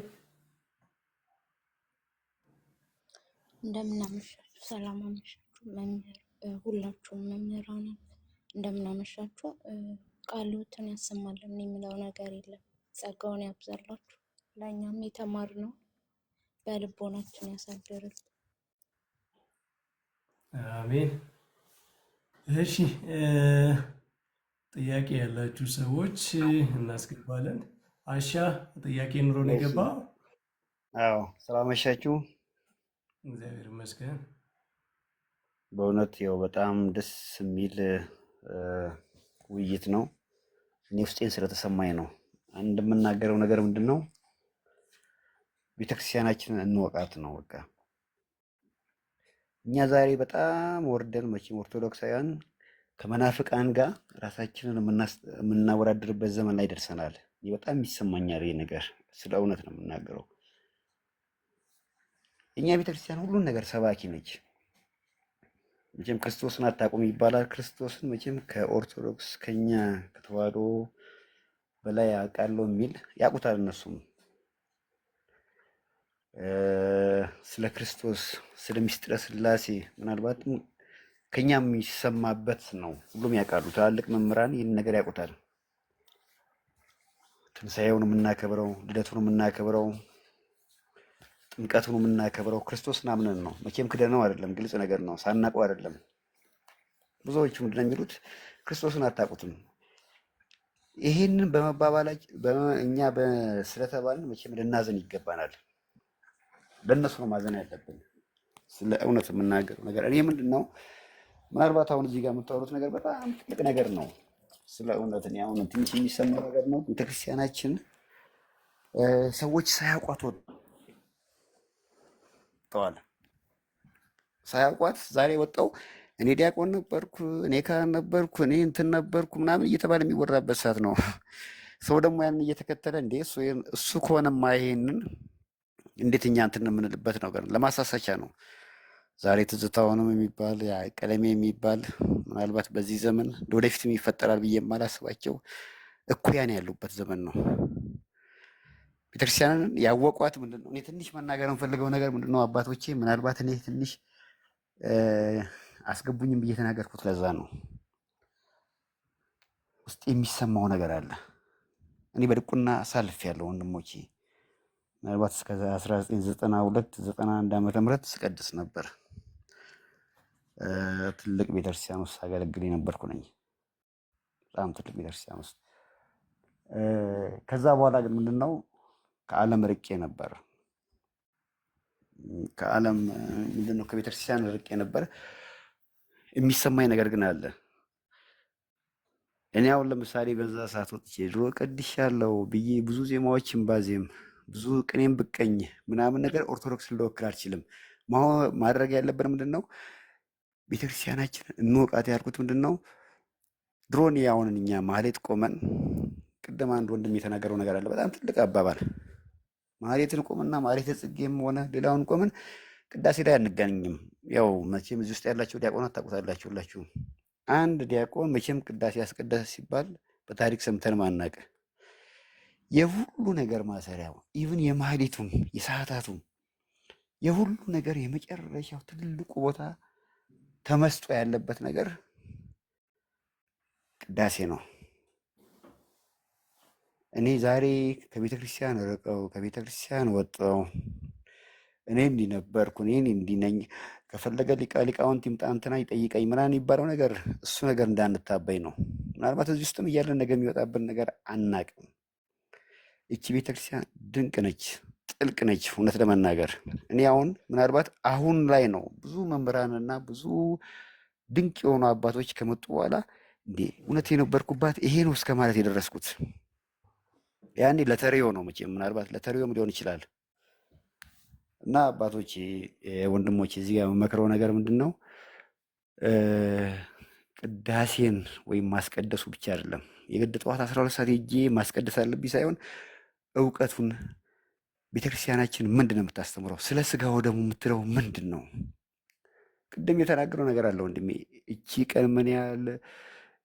G: እንደምን አመሻችሁ፣ ሰላም አመሻችሁ። መምህር ሁላችሁም መምህራንን እንደምን አመሻችሁ። ቃለ ሕይወትን ያሰማልን የሚለው ነገር የለም። ጸጋውን ያብዛላችሁ፣ ለእኛም የተማርነው በልቦናችን ያሳድርል።
A: አሜን። እሺ ጥያቄ ያላችሁ ሰዎች እናስገባለን። አሻ ጥያቄ ኑሮ ነው የገባ?
H: አዎ፣ ስላመሻችሁ
A: እግዚአብሔር ይመስገን።
H: በእውነት ያው በጣም ደስ የሚል ውይይት ነው። እኔ ውስጤን ስለተሰማኝ ነው። አንድ የምናገረው ነገር ምንድን ነው? ቤተክርስቲያናችንን እንወቃት ነው። በቃ እኛ ዛሬ በጣም ወርደን መቼም ኦርቶዶክሳውያን ከመናፍቃን ጋር ራሳችንን የምናወዳድርበት ዘመን ላይ ደርሰናል። በጣም ይሰማኛል ይሄ ነገር። ስለ እውነት ነው የምናገረው። እኛ ቤተክርስቲያን ሁሉን ነገር ሰባኪ ነች። መቼም ክርስቶስን አታውቁም ይባላል። ክርስቶስን መቼም ከኦርቶዶክስ ከኛ ከተዋህዶ በላይ አውቃለሁ የሚል ያውቁታል። እነሱም ስለ ክርስቶስ ስለ ምስጢረ ሥላሴ ምናልባትም ከኛ የሚሰማበት ነው። ሁሉም ያውቃሉ። ትላልቅ መምህራን ይህን ነገር ያውቁታል። ትንሣኤውን የምናከብረው፣ ልደቱን የምናከብረው፣ ጥምቀቱን የምናከብረው ክርስቶስን አምነን ነው። መቼም ክደነው አይደለም፣ ግልጽ ነገር ነው። ሳናውቀው አይደለም። ብዙዎቹ ምንድን ነው የሚሉት? ክርስቶስን አታውቁትም። ይሄንን በመባባላችን እኛ ስለተባልን መቼም ልናዘን ይገባናል። ለእነሱ ነው ማዘን ያለብን። ስለ እውነት የምናገረው ነገር እኔ ምንድን ነው ምናልባት አሁን እዚህ ጋር የምታወሩት ነገር በጣም ትልቅ ነገር ነው። ስለ እውነት እኔ አሁን ትንሽ የሚሰማው ነገር ነው። ቤተክርስቲያናችን ሰዎች ሳያውቋት ወጥተዋል። ሳያውቋት ዛሬ ወጣው እኔ ዲያቆን ነበርኩ፣ እኔ ካህን ነበርኩ፣ እኔ እንትን ነበርኩ ምናምን እየተባለ የሚወራበት ሰዓት ነው። ሰው ደግሞ ያንን እየተከተለ እንዴ እሱ ከሆነማ ይሄንን እንዴት እኛ እንትን የምንልበት ነገር ለማሳሳቻ ነው። ዛሬ ትዝታውንም የሚባል ቀለሜ የሚባል ምናልባት በዚህ ዘመን ወደፊትም ይፈጠራል ብዬ የማላስባቸው እኩያን ያሉበት ዘመን ነው። ቤተክርስቲያንን ያወቋት ምንድን ነው? እኔ ትንሽ መናገር የምፈልገው ነገር ምንድን ነው? አባቶቼ ምናልባት እኔ ትንሽ አስገቡኝም ብዬ የተናገርኩት ለዛ ነው። ውስጥ የሚሰማው ነገር አለ። እኔ በድቁና አሳልፌያለሁ ወንድሞቼ። ምናልባት እስከ 1992-91 ዓመተ ምህረት ስቀድስ ነበር። ትልቅ ቤተክርስቲያን ውስጥ አገለግል የነበርኩ ነኝ። በጣም ትልቅ ቤተክርስቲያን ውስጥ። ከዛ በኋላ ግን ምንድነው ከዓለም ርቄ ነበር። ከዓለም ምንድነው ከቤተክርስቲያን ርቄ ነበር። የሚሰማኝ ነገር ግን አለ። እኔ አሁን ለምሳሌ በዛ ሰዓት ወጥቼ ድሮ ቀድሻለሁ ብዬ ብዙ ዜማዎችን ባዜም ብዙ ቅኔም ብቀኝ ምናምን ነገር ኦርቶዶክስ ልወክል አልችልም። ማድረግ ያለብን ምንድን ነው? ቤተክርስቲያናችን እንወቃት ያልኩት ምንድን ነው? ድሮን ያሁንን እኛ ማህሌት ቆመን ቅድም አንድ ወንድም የተናገረው ነገር አለ። በጣም ትልቅ አባባል። ማህሌትን ቆመና ማህሌተ ጽጌም ሆነ ሌላውን ቆመን ቅዳሴ ላይ አንገናኝም። ያው መቼም እዚህ ውስጥ ያላቸው ዲያቆናት ታውቁታላችሁ ሁላችሁም። አንድ ዲያቆን መቼም ቅዳሴ ያስቀደሰ ሲባል በታሪክ ሰምተን ማናቅ የሁሉ ነገር ማሰሪያው ኢቭን የማህሌቱም የሰዓታቱም የሁሉ ነገር የመጨረሻው ትልቁ ቦታ ተመስጦ ያለበት ነገር ቅዳሴ ነው። እኔ ዛሬ ከቤተ ክርስቲያን ርቀው ከቤተ ክርስቲያን ወጥተው እኔ እንዲህ ነበርኩ እኔ እንዲህ ነኝ ከፈለገ ሊቃውንት ይምጣ እንትና ይጠይቀኝ ምናምን የሚባለው ነገር እሱ ነገር እንዳንታበይ ነው። ምናልባት እዚህ ውስጥም እያለን ነገር የሚወጣብን ነገር አናቅም። እቺ ቤተክርስቲያን ድንቅ ነች፣ ጥልቅ ነች። እውነት ለመናገር እኔ አሁን ምናልባት አሁን ላይ ነው ብዙ መምህራንና ብዙ ድንቅ የሆኑ አባቶች ከመጡ በኋላ እንዴ እውነት የነበርኩባት ይሄ ነው እስከ ማለት የደረስኩት። ያኔ ለተሪዮ ነው መቼም ምናልባት ለተሪዮም ሊሆን ይችላል። እና አባቶቼ ወንድሞቼ እዚህ ጋር የምመክረው ነገር ምንድን ነው? ቅዳሴን ወይም ማስቀደሱ ብቻ አይደለም። የግድ ጠዋት 12 ሰዓት ሄጄ ማስቀደስ አለብኝ ሳይሆን እውቀቱን ቤተክርስቲያናችን ምንድን ነው የምታስተምረው? ስለ ስጋው ደግሞ የምትለው ምንድን ነው? ቅድም የተናገረው ነገር አለ ወንድሜ። እቺ ቀን ምን ያህል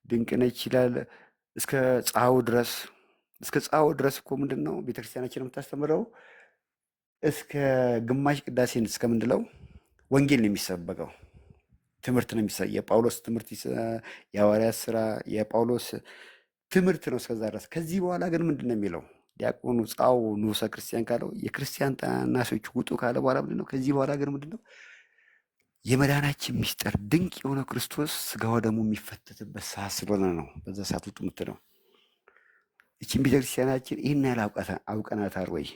H: ድንቅ ነች ይላል። እስከ ፀሐው ድረስ እኮ ምንድን ነው ቤተክርስቲያናችን የምታስተምረው? እስከ ግማሽ ቅዳሴን እስከምንድለው ወንጌል ነው የሚሰበከው። ትምህርት ነው የጳውሎስ ትምህርት፣ የሐዋርያት ስራ የጳውሎስ ትምህርት ነው እስከዛ ድረስ። ከዚህ በኋላ ግን ምንድን ነው የሚለው? ዲያቆኑ ጻው ንዑሰ ክርስቲያን ካለው የክርስቲያን ታናሾች ውጡ ካለ በኋላ ምንድን ነው? ከዚህ በኋላ ግን ምንድን ነው? የመዳናችን ሚስጥር ድንቅ የሆነ ክርስቶስ ስጋው ደግሞ የሚፈተትበት ሰዓት ስለሆነ ነው በዛ ሰዓት ውጡ የምትለው። ይህችን ቤተክርስቲያናችን ይህን ያህል አውቀናታል ወይ?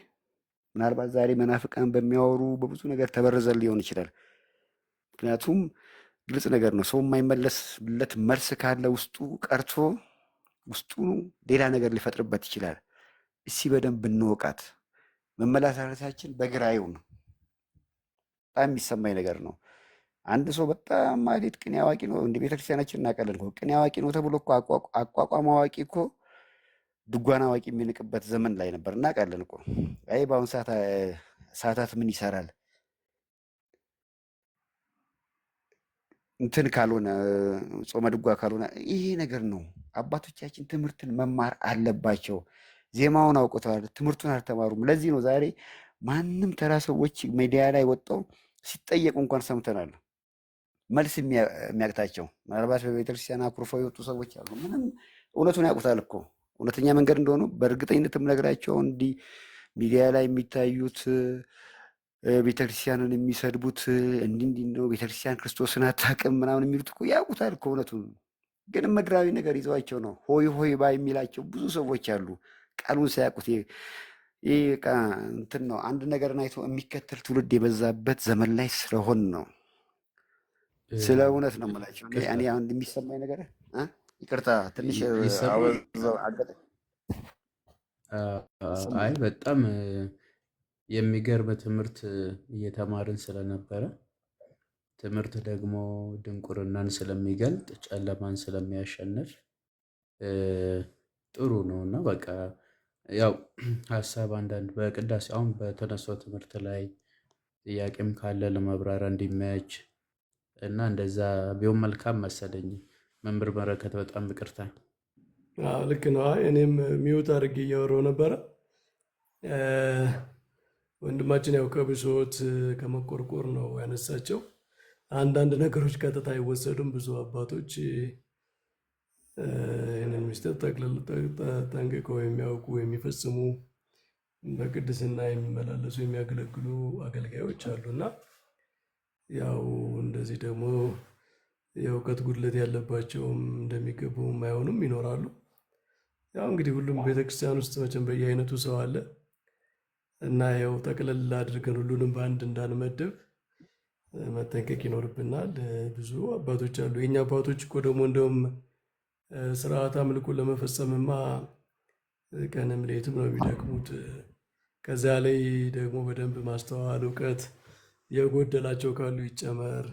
H: ምናልባት ዛሬ መናፍቃን በሚያወሩ በብዙ ነገር ተበረዘን ሊሆን ይችላል። ምክንያቱም ግልጽ ነገር ነው። ሰው የማይመለስለት መልስ ካለ ውስጡ ቀርቶ ውስጡ ሌላ ነገር ሊፈጥርበት ይችላል። እስኪ በደንብ እንወቃት። መመላሳለታችን በግራ ይሁን። በጣም የሚሰማኝ ነገር ነው። አንድ ሰው በጣም ማለት ቅኔ አዋቂ ነው እንደ ቤተክርስቲያናችን እናውቃለን። ቅኔ አዋቂ ነው ተብሎ እኮ አቋቋም አዋቂ እኮ ድጓን አዋቂ የሚንቅበት ዘመን ላይ ነበር። እናውቃለን እኮ። አይ በአሁን ሰዓታት ምን ይሰራል እንትን ካልሆነ ጾመ ድጓ ካልሆነ ይሄ ነገር ነው። አባቶቻችን ትምህርትን መማር አለባቸው። ዜማውን አውቅተዋል፣ ትምህርቱን አልተማሩም። ለዚህ ነው ዛሬ ማንም ተራ ሰዎች ሚዲያ ላይ ወጣው ሲጠየቁ እንኳን ሰምተናል መልስ የሚያቅታቸው። ምናልባት በቤተክርስቲያን አኩርፈው የወጡ ሰዎች አሉ። ምንም እውነቱን ያውቁታል እኮ እውነተኛ መንገድ እንደሆኑ በእርግጠኝነትም ነግራቸው እንዲህ ሚዲያ ላይ የሚታዩት ቤተክርስቲያንን የሚሰድቡት እንዲህ ነው ቤተክርስቲያን ክርስቶስን አታውቅም ምናምን የሚሉት እኮ ያውቁታል እኮ እውነቱን። ግን ምድራዊ ነገር ይዘዋቸው ነው ሆይ ሆይ ባይ የሚላቸው ብዙ ሰዎች አሉ። ቃሉን ሳያውቁት ይህ በቃ እንትን ነው። አንድ ነገርን አይቶ የሚከተል ትውልድ የበዛበት ዘመን ላይ ስለሆን ነው። ስለ እውነት ነው የምላቸው። እኔ አሁን የሚሰማኝ ነገር ይቅርታ ትንሽ
C: አይ በጣም የሚገርም ትምህርት እየተማርን ስለነበረ ትምህርት ደግሞ ድንቁርናን ስለሚገልጥ ጨለማን ስለሚያሸንፍ ጥሩ ነው እና በቃ ያው ሀሳብ አንዳንድ በቅዳሴ አሁን በተነሳው ትምህርት ላይ ጥያቄም ካለ ለማብራሪያ እንዲመች እና እንደዛ ቢሆን መልካም መሰለኝ። መምህር በረከት በጣም ይቅርታ።
A: ልክ ነው። እኔም ሚውት አድርጌ እያወራሁ ነበረ። ወንድማችን ያው ከብሶት ከመቆርቆር ነው ያነሳቸው። አንዳንድ ነገሮች ቀጥታ አይወሰዱም። ብዙ አባቶች ይህንን ሚስጥር ጠንቅቀው የሚያውቁ የሚፈጽሙ፣ በቅድስና የሚመላለሱ የሚያገለግሉ አገልጋዮች አሉና ያው እንደዚህ ደግሞ የእውቀት ጉድለት ያለባቸውም እንደሚገቡ የማይሆኑም ይኖራሉ። ያው እንግዲህ ሁሉም ቤተክርስቲያን ውስጥ መቼም በየአይነቱ ሰው አለ እና ያው ጠቅለል አድርገን ሁሉንም በአንድ እንዳንመደብ መጠንቀቅ ይኖርብናል። ብዙ አባቶች አሉ። የኛ አባቶች እኮ ደግሞ እንደውም ስርዓት አምልኮ ለመፈጸምማ ቀንም ሌትም ነው የሚደክሙት። ከዚያ ላይ ደግሞ በደንብ ማስተዋል እውቀት የጎደላቸው ካሉ ይጨመር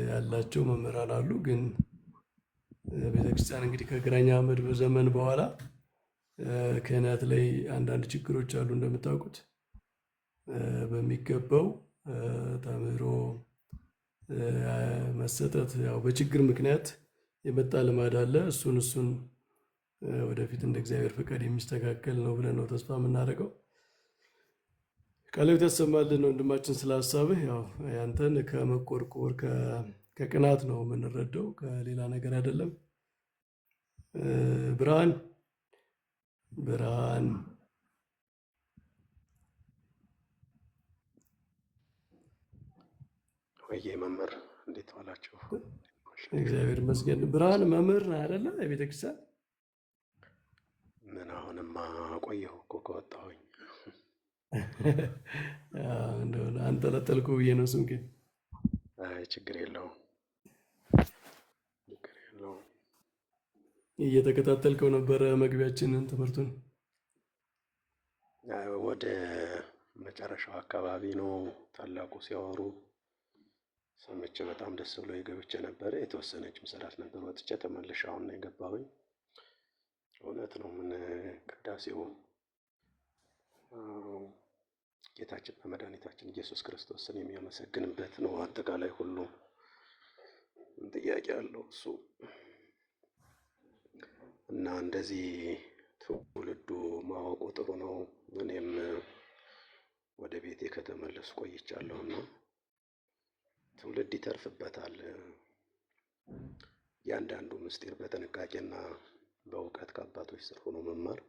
A: ያላቸው መምህራን አሉ። ግን ቤተክርስቲያን እንግዲህ ከግራኝ አህመድ ዘመን በኋላ ክህነት ላይ አንዳንድ ችግሮች አሉ። እንደምታውቁት በሚገባው ተምሮ መሰጠት ያው በችግር ምክንያት የመጣ ልማድ አለ። እሱን ወደፊት እንደ እግዚአብሔር ፈቃድ የሚስተካከል ነው ብለን ነው ተስፋ የምናደርገው። ቃልህ ተሰማልን ወንድማችን ስለ ሀሳብህ። ያው ያንተን ከመቆርቆር ከቅናት ነው የምንረዳው፣ ከሌላ ነገር አይደለም። ብርሃን ብርሃን
I: ወይዬ መምህር እንዴት ዋላችሁ?
A: እግዚአብሔር ይመስገን። ብርሃን መምህር ነህ አይደለ? የቤተክርስቲያን
I: ምን አሁንማ ቆየሁ እኮ ከወጣሁኝ።
A: እንደሆነ አንጠለጠልኩ ብዬ ነው። እሱን ግን
I: አይ ችግር የለውም ችግር የለውም።
A: እየተከታተልከው ነበረ መግቢያችንን ትምህርቱን?
I: ወደ መጨረሻው አካባቢ ነው ታላቁ ሲያወሩ ሰምቼ በጣም ደስ ብሎ የገብቼ ነበረ። የተወሰነች ምሰራት ነበር ወጥቼ ተመልሼ አሁን ነው የገባሁኝ። እውነት ነው። ምን ቅዳሴው ጌታችን በመድኃኒታችን ኢየሱስ ክርስቶስን የሚያመሰግንበት ነው። አጠቃላይ ሁሉ ጥያቄ አለው እሱ እና እንደዚህ ትውልዱ ማወቁ ጥሩ ነው። እኔም ወደ ቤቴ ከተመለሱ ቆይቻለሁና ትውልድ ይተርፍበታል። እያንዳንዱ ምስጢር በጥንቃቄና በእውቀት ከአባቶች ስር ሆኖ መማር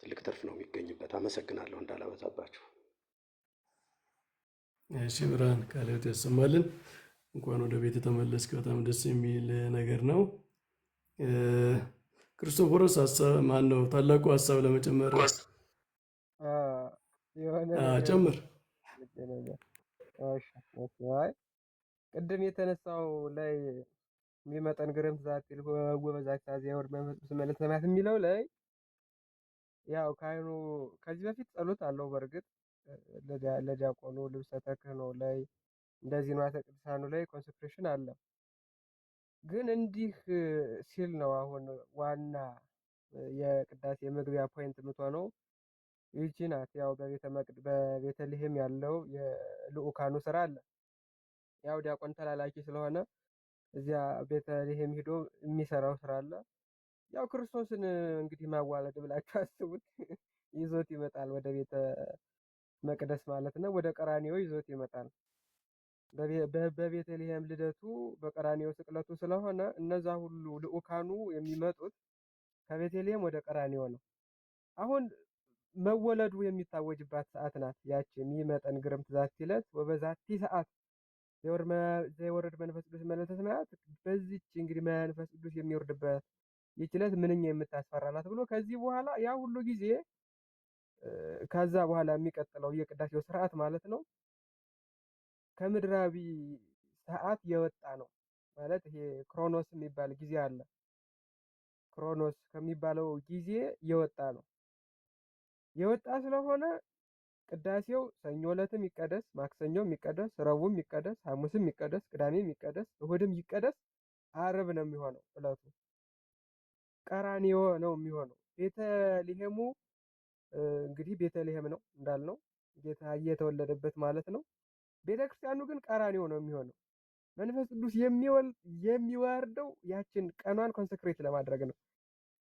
I: ትልቅ ትርፍ ነው የሚገኝበት። አመሰግናለሁ እንዳላበዛባችሁ።
A: እሺ ብርሃን ቃለ ሕይወት ያሰማልን። እንኳን ወደ ቤት የተመለስክ በጣም ደስ የሚል ነገር ነው። ክርስቶፎሮስ ማን ነው? ታላቁ ሀሳብ ለመጨመር ጨምር።
D: ቅድም የተነሳው ላይ የሚመጠን ግርምት ዛቲል ወበዛቲ ዚያወርድ መንፈስ ቅዱስ መልዕልተ ሰማያት የሚለው ላይ ያው ካህኑ ከዚህ በፊት ጸሎት አለው። በእርግጥ ለዲያቆኑ ልብሰ ተክህኖ ላይ እንደዚህ ንዋየ ቅድሳኑ ላይ ኮንሰክሬሽን አለ። ግን እንዲህ ሲል ነው አሁን ዋና የቅዳሴ የመግቢያ ፖይንት የምትሆነው ይህቺ ናት። ያው በቤተልሔም ያለው የልኡካኑ ስራ አለ። ያው ዲያቆን ተላላኪ ስለሆነ እዚያ ቤተልሔም ሂዶ የሚሰራው ስራ አለ። ያው ክርስቶስን እንግዲህ ማዋለድ ብላችሁ አስቡት። ይዞት ይመጣል ወደ ቤተ መቅደስ ማለት ነው። ወደ ቀራኒዮ ይዞት ይመጣል። በቤተልሔም ልደቱ በቀራኒዮ ስቅለቱ ስለሆነ እነዛ ሁሉ ልኡካኑ የሚመጡት ከቤተልሔም ወደ ቀራኒዮ ነው። አሁን መወለዱ የሚታወጅባት ሰዓት ናት ያቺ የሚመጠን ግርምት ዛቲ ዕለት ወበዛቲ ሰዓት ዘይወርድ መንፈስ ቅዱስ መልዕልተ ሰማያት። በዚች እንግዲህ መንፈስ ቅዱስ የሚወርድበት ይህች ዕለት ምንኛ የምታስፈራ ናት ብሎ ከዚህ በኋላ ያ ሁሉ ጊዜ ከዛ በኋላ የሚቀጥለው የቅዳሴው ስርዓት ማለት ነው ከምድራዊ ሰዓት የወጣ ነው ማለት ይሄ ክሮኖስ የሚባል ጊዜ አለ። ክሮኖስ ከሚባለው ጊዜ የወጣ ነው። የወጣ ስለሆነ ቅዳሴው ሰኞ ዕለትም ይቀደስ፣ ማክሰኞም ይቀደስ፣ ረቡዕም ይቀደስ፣ ሐሙስም ይቀደስ፣ ቅዳሜም ይቀደስ፣ እሁድም ይቀደስ፣ ዓርብ ነው የሚሆነው ዕለቱ። ቀራኒዮ ነው የሚሆነው። ቤተልሔሙ እንግዲህ ቤተልሔም ነው እንዳልነው ጌታ እየተወለደበት ማለት ነው። ቤተክርስቲያኑ ግን ቀራኒዮ ነው የሚሆነው። መንፈስ ቅዱስ የሚወርደው ያችን ቀኗን ኮንሰክሬት ለማድረግ ነው፣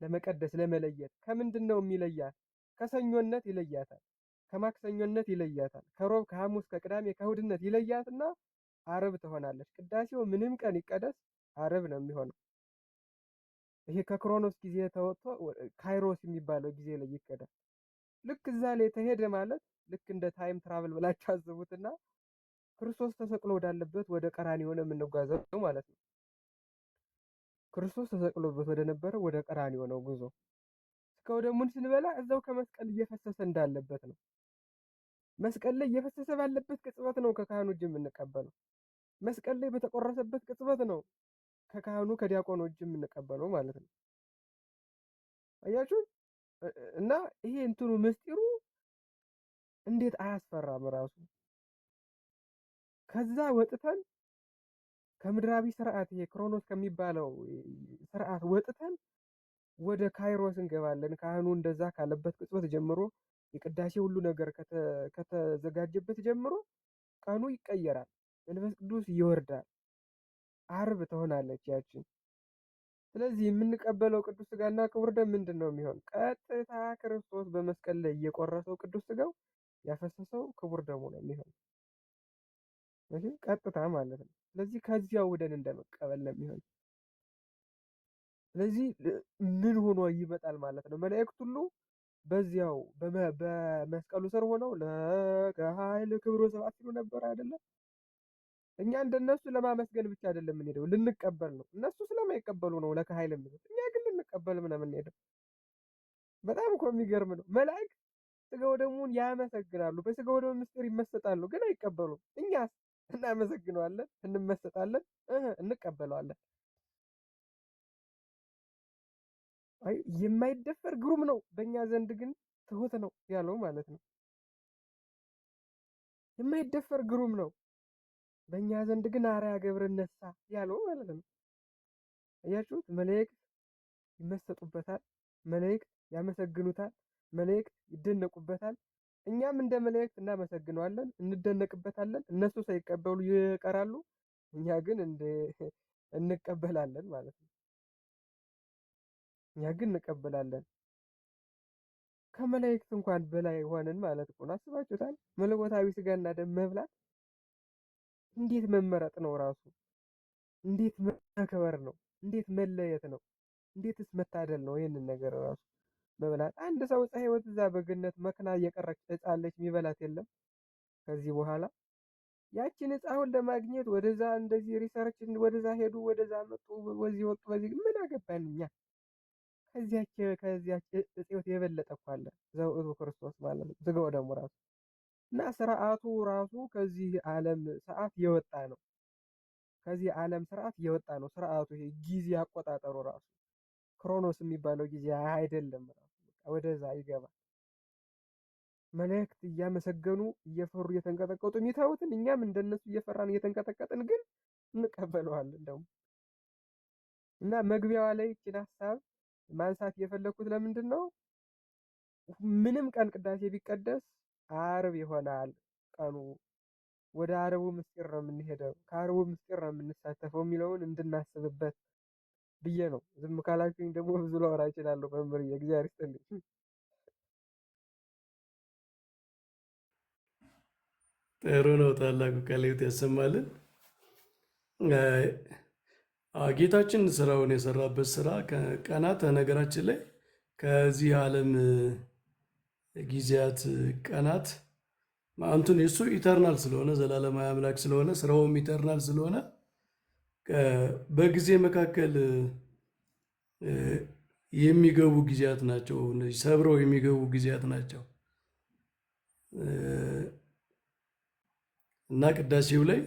D: ለመቀደስ፣ ለመለየት። ከምንድን ነው የሚለያት? ከሰኞነት ይለያታል፣ ከማክሰኞነት ይለያታል፣ ከሮብ፣ ከሐሙስ፣ ከቅዳሜ፣ ከእሁድነት ይለያትና ዓርብ ትሆናለች። ቅዳሴው ምንም ቀን ይቀደስ ዓርብ ነው የሚሆነው። ይሄ ከክሮኖስ ጊዜ ተወጥቶ ካይሮስ የሚባለው ጊዜ ላይ ይቀዳል። ልክ እዛ ላይ ተሄደ ማለት ልክ እንደ ታይም ትራቭል ብላችሁ አስቡትና ክርስቶስ ተሰቅሎ ወዳለበት ወደ ቀራንዮ ነው የምንጓዘው ማለት ነው። ክርስቶስ ተሰቅሎበት ወደ ነበረ ወደ ቀራንዮ ነው ጉዞ። ስጋው ደሙን ስንበላ እዛው ከመስቀል እየፈሰሰ እንዳለበት ነው። መስቀል ላይ እየፈሰሰ ባለበት ቅጽበት ነው ከካህኑ እጅ የምንቀበለው። መስቀል ላይ በተቆረሰበት ቅጽበት ነው ከካህኑ ከዲያቆኑ እጅ የምንቀበለው ማለት ነው። አያችሁ? እና ይሄ እንትኑ ምስጢሩ እንዴት አያስፈራም ራሱ። ከዛ ወጥተን ከምድራዊ ስርዓት ይሄ ክሮኖስ ከሚባለው ስርዓት ወጥተን ወደ ካይሮስ እንገባለን። ካህኑ እንደዛ ካለበት ቅጽበት ጀምሮ የቅዳሴ ሁሉ ነገር ከተዘጋጀበት ጀምሮ ቀኑ ይቀየራል። መንፈስ ቅዱስ ይወርዳል። ዓርብ ትሆናለች ያችን። ስለዚህ የምንቀበለው ቅዱስ ስጋና ክቡር ደም ምንድን ነው የሚሆን? ቀጥታ ክርስቶስ በመስቀል ላይ የቆረሰው ቅዱስ ስጋው ያፈሰሰው ክቡር ደሙ ነው የሚሆን። እሺ፣ ቀጥታ ማለት ነው። ስለዚህ ከዚያው ወደን እንደመቀበል ነው የሚሆን። ስለዚህ ምን ሆኖ ይመጣል ማለት ነው? መላእክት ሁሉ በዚያው በመስቀሉ ስር ሆነው ለከ ኃይል ክብር ወስብሐት ሲሉ ነበር አይደለ? እኛ እንደነሱ ለማመስገን ብቻ አይደለም የምንሄደው፣ ልንቀበል ነው። እነሱ ስለማይቀበሉ ነው ለከ ኃይል የሚሉት፣ እኛ ግን ልንቀበል ምናምን እንሄደው። በጣም እኮ የሚገርም ነው። መላእክት ስጋው ደሙን ያመሰግናሉ፣ በስጋው ደሙ ምስጢር ይመሰጣሉ፣ ግን አይቀበሉም። እኛስ እናመሰግነዋለን፣ እንመሰጣለን፣ እንቀበለዋለን። አይ የማይደፈር ግሩም ነው፣ በእኛ ዘንድ ግን ትሁት ነው ያለው ማለት ነው። የማይደፈር ግሩም ነው፣ በእኛ ዘንድ ግን አርአያ ገብረ ነሳ ያለው ማለት ነው። አያችሁት? መላእክት ይመሰጡበታል፣ መላእክት ያመሰግኑታል፣ መላእክት ይደነቁበታል። እኛም እንደ መላእክት እናመሰግነዋለን፣ እንደነቅበታለን። እነሱ ሳይቀበሉ ይቀራሉ፣ እኛ ግን እንቀበላለን ማለት ነው። እኛ ግን እንቀበላለን። ከመላእክት እንኳን በላይ ሆነን ማለት ነው። አስባችሁታል? መለኮታዊ ስጋና ደም መብላት እንዴት መመረጥ ነው ራሱ! እንዴት መከበር ነው! እንዴት መለየት ነው! እንዴትስ መታደል ነው! ይሄንን ነገር ራሱ መብላት። አንድ ሰው ዕፀ ሕይወት እዛ በገነት መክና እየቀረች ዕፅ አለች፣ የሚበላት የለም ከዚህ በኋላ። ያችን ዕፅ አሁን ለማግኘት ወደዛ እንደዚህ ሪሰርች ወደዛ ሄዱ፣ ወደዛ መጡ፣ ወዚህ ወጡ፣ በዚህ ምን አገባን እኛ? ከዚያች ዕፀ ሕይወት የበለጠ እኮ አለ፣ ዘውእቱ ክርስቶስ ማለት ነው፣ ስጋው ደግሞ ራሱ እና ስርዓቱ ራሱ ከዚህ ዓለም ሰዓት የወጣ ነው። ከዚህ ዓለም ስርዓት የወጣ ነው ስርዓቱ። ይሄ ጊዜ አቆጣጠሩ ራሱ ክሮኖስ የሚባለው ጊዜ አይደለም። ራሱ በቃ ወደዛ ይገባል። መላእክት እያመሰገኑ እየፈሩ እየተንቀጠቀጡ የሚተውትን እኛም እንደነሱ እየፈራን እየተንቀጠቀጥን ግን እንቀበለዋለን ደግሞ። እና መግቢያዋ ላይ ይችን ሀሳብ ማንሳት የፈለኩት ለምንድን ነው? ምንም ቀን ቅዳሴ ቢቀደስ ዓርብ ይሆናል ቀኑ። ወደ ዓርቡ ምስጢር ነው የምንሄደው፣ ከዓርቡ ምስጢር ነው የምንሳተፈው የሚለውን እንድናስብበት ብዬ ነው። ዝም ካላችሁኝ ደግሞ ብዙ ላወራ እችላለሁ። መምህር እግዚአብሔር ይስጥልኝ።
A: ጥሩ ነው። ታላቁ ቃለ ሕይወት ያሰማልን። ጌታችን ስራውን የሰራበት ስራ ቀናት ነገራችን ላይ ከዚህ ዓለም ጊዜያት ቀናት አንቱን የሱ ኢተርናል ስለሆነ ዘላለማዊ አምላክ ስለሆነ ስራውም ኢተርናል ስለሆነ በጊዜ መካከል የሚገቡ ጊዜያት ናቸው። እነዚህ ሰብረው የሚገቡ ጊዜያት ናቸው እና ቅዳሴው ላይ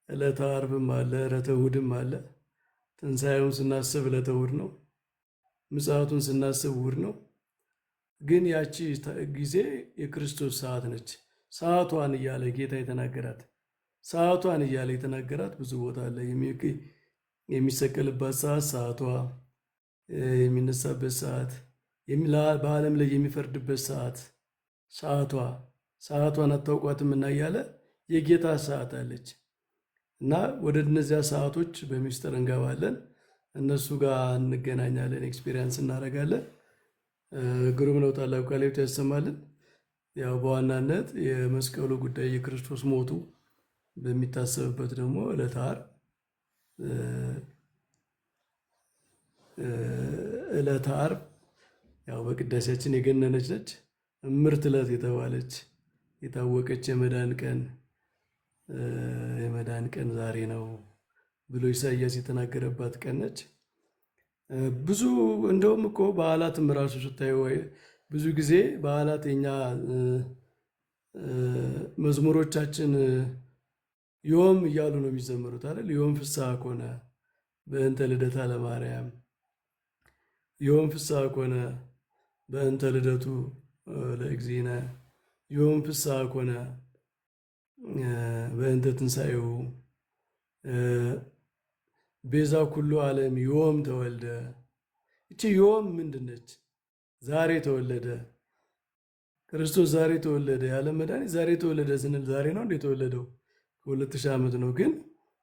A: ዕለተ ዓርብም አለ፣ ዕለተ እሑድም አለ። ትንሣኤውን ስናስብ ዕለተ እሑድ ነው፣ ምጽአቱን ስናስብ እሑድ ነው። ግን ያቺ ጊዜ የክርስቶስ ሰዓት ነች። ሰዓቷን እያለ ጌታ የተናገራት ሰዓቷን እያለ የተናገራት ብዙ ቦታ አለ። የሚሰቀልባት ሰዓት ሰዓቷ፣ የሚነሳበት ሰዓት፣ በዓለም ላይ የሚፈርድበት ሰዓት ሰዓቷን አታውቋትም እና እያለ የጌታ ሰዓት አለች እና ወደ እነዚያ ሰዓቶች በሚስጥር እንገባለን። እነሱ ጋር እንገናኛለን፣ ኤክስፔሪንስ እናደርጋለን። ግሩም ነው። ታላቁ ቃለ ሕይወት ያሰማልን። ያው በዋናነት የመስቀሉ ጉዳይ የክርስቶስ ሞቱ በሚታሰብበት ደግሞ ዕለተ ዓርብ ዕለተ ዓርብ ያው በቅዳሴያችን የገነነች ነች። እምርት ዕለት የተባለች የታወቀች የመዳን ቀን ዛሬ ነው ብሎ ኢሳይያስ የተናገረባት ቀን ነች። ብዙ እንደውም እኮ በዓላትም ራሱ ስታዩ ብዙ ጊዜ በዓላት የኛ መዝሙሮቻችን ዮም እያሉ ነው የሚዘምሩት አይደል? ዮም ፍስሐ ኮነ በእንተ ልደታ ለማርያም፣ ዮም ፍስሐ ኮነ በእንተ ልደቱ ለእግዚእነ፣ ዮም ፍስሐ ኮነ በእንተ ትንሣኤው፣ ቤዛ ኩሉ ዓለም ዮም ተወልደ። እቺ ዮም ምንድን ነች? ዛሬ ተወለደ ክርስቶስ፣ ዛሬ ተወለደ። ያለ መድኃኒት ዛሬ ተወለደ ስንል ዛሬ ነው እንደ የተወለደው? ከ2000 ዓመት ነው። ግን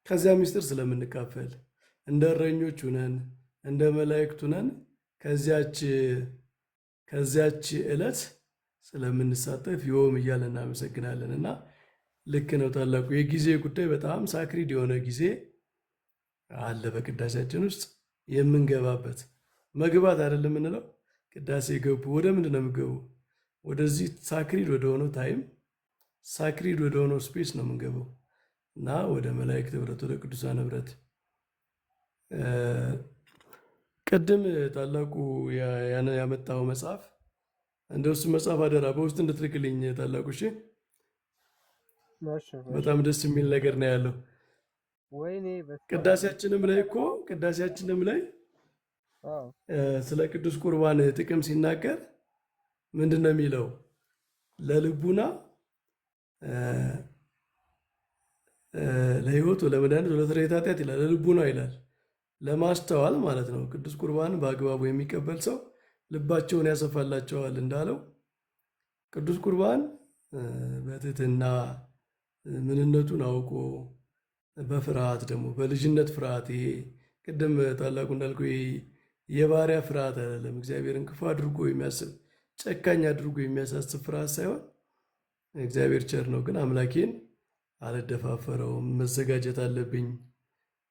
A: ከዚያ ምስጢር ስለምንካፈል እንደ እረኞች ሁነን እንደ መላእክት ሁነን ከዚያች ዕለት ስለምንሳተፍ ዮም እያለ እናመሰግናለን። እና ልክ ነው ታላቁ የጊዜ ጉዳይ በጣም ሳክሪድ የሆነ ጊዜ አለ በቅዳሴያችን ውስጥ። የምንገባበት መግባት አይደለም የምንለው። ቅዳሴ ገቡ ወደ ምንድን ነው የምገቡ? ወደዚህ ሳክሪድ ወደሆነው ታይም ሳክሪድ ወደሆነው ስፔስ ነው የምንገባው እና ወደ መላእክት ህብረት፣ ወደ ቅዱሳን ህብረት። ቅድም ታላቁ ያመጣው መጽሐፍ እንደሱ መጽሐፍ አደራ በውስጥ እንድትልክልኝ ታላቁ። እሺ፣ በጣም ደስ የሚል ነገር ነው ያለው። ቅዳሴያችንም ላይ ስለ ቅዱስ ቁርባን ጥቅም ሲናገር ምንድን ነው የሚለው? ለልቡና ለህይወት ለመድኃኒት ለስርየተ ኃጢአት ይላል። ለልቡና ይላል፣ ለማስተዋል ማለት ነው። ቅዱስ ቁርባን በአግባቡ የሚቀበል ሰው ልባቸውን ያሰፋላቸዋል እንዳለው ቅዱስ ቁርባን በትህትና ምንነቱን አውቆ በፍርሃት ደግሞ በልጅነት ፍርሃት፣ ይሄ ቅድም ታላቁ እንዳልኩ የባሪያ ፍርሃት አይደለም። እግዚአብሔርን ክፉ አድርጎ የሚያስብ ጨካኝ አድርጎ የሚያሳስብ ፍርሃት ሳይሆን እግዚአብሔር ቸር ነው፣ ግን አምላኬን አልደፋፈረውም መዘጋጀት አለብኝ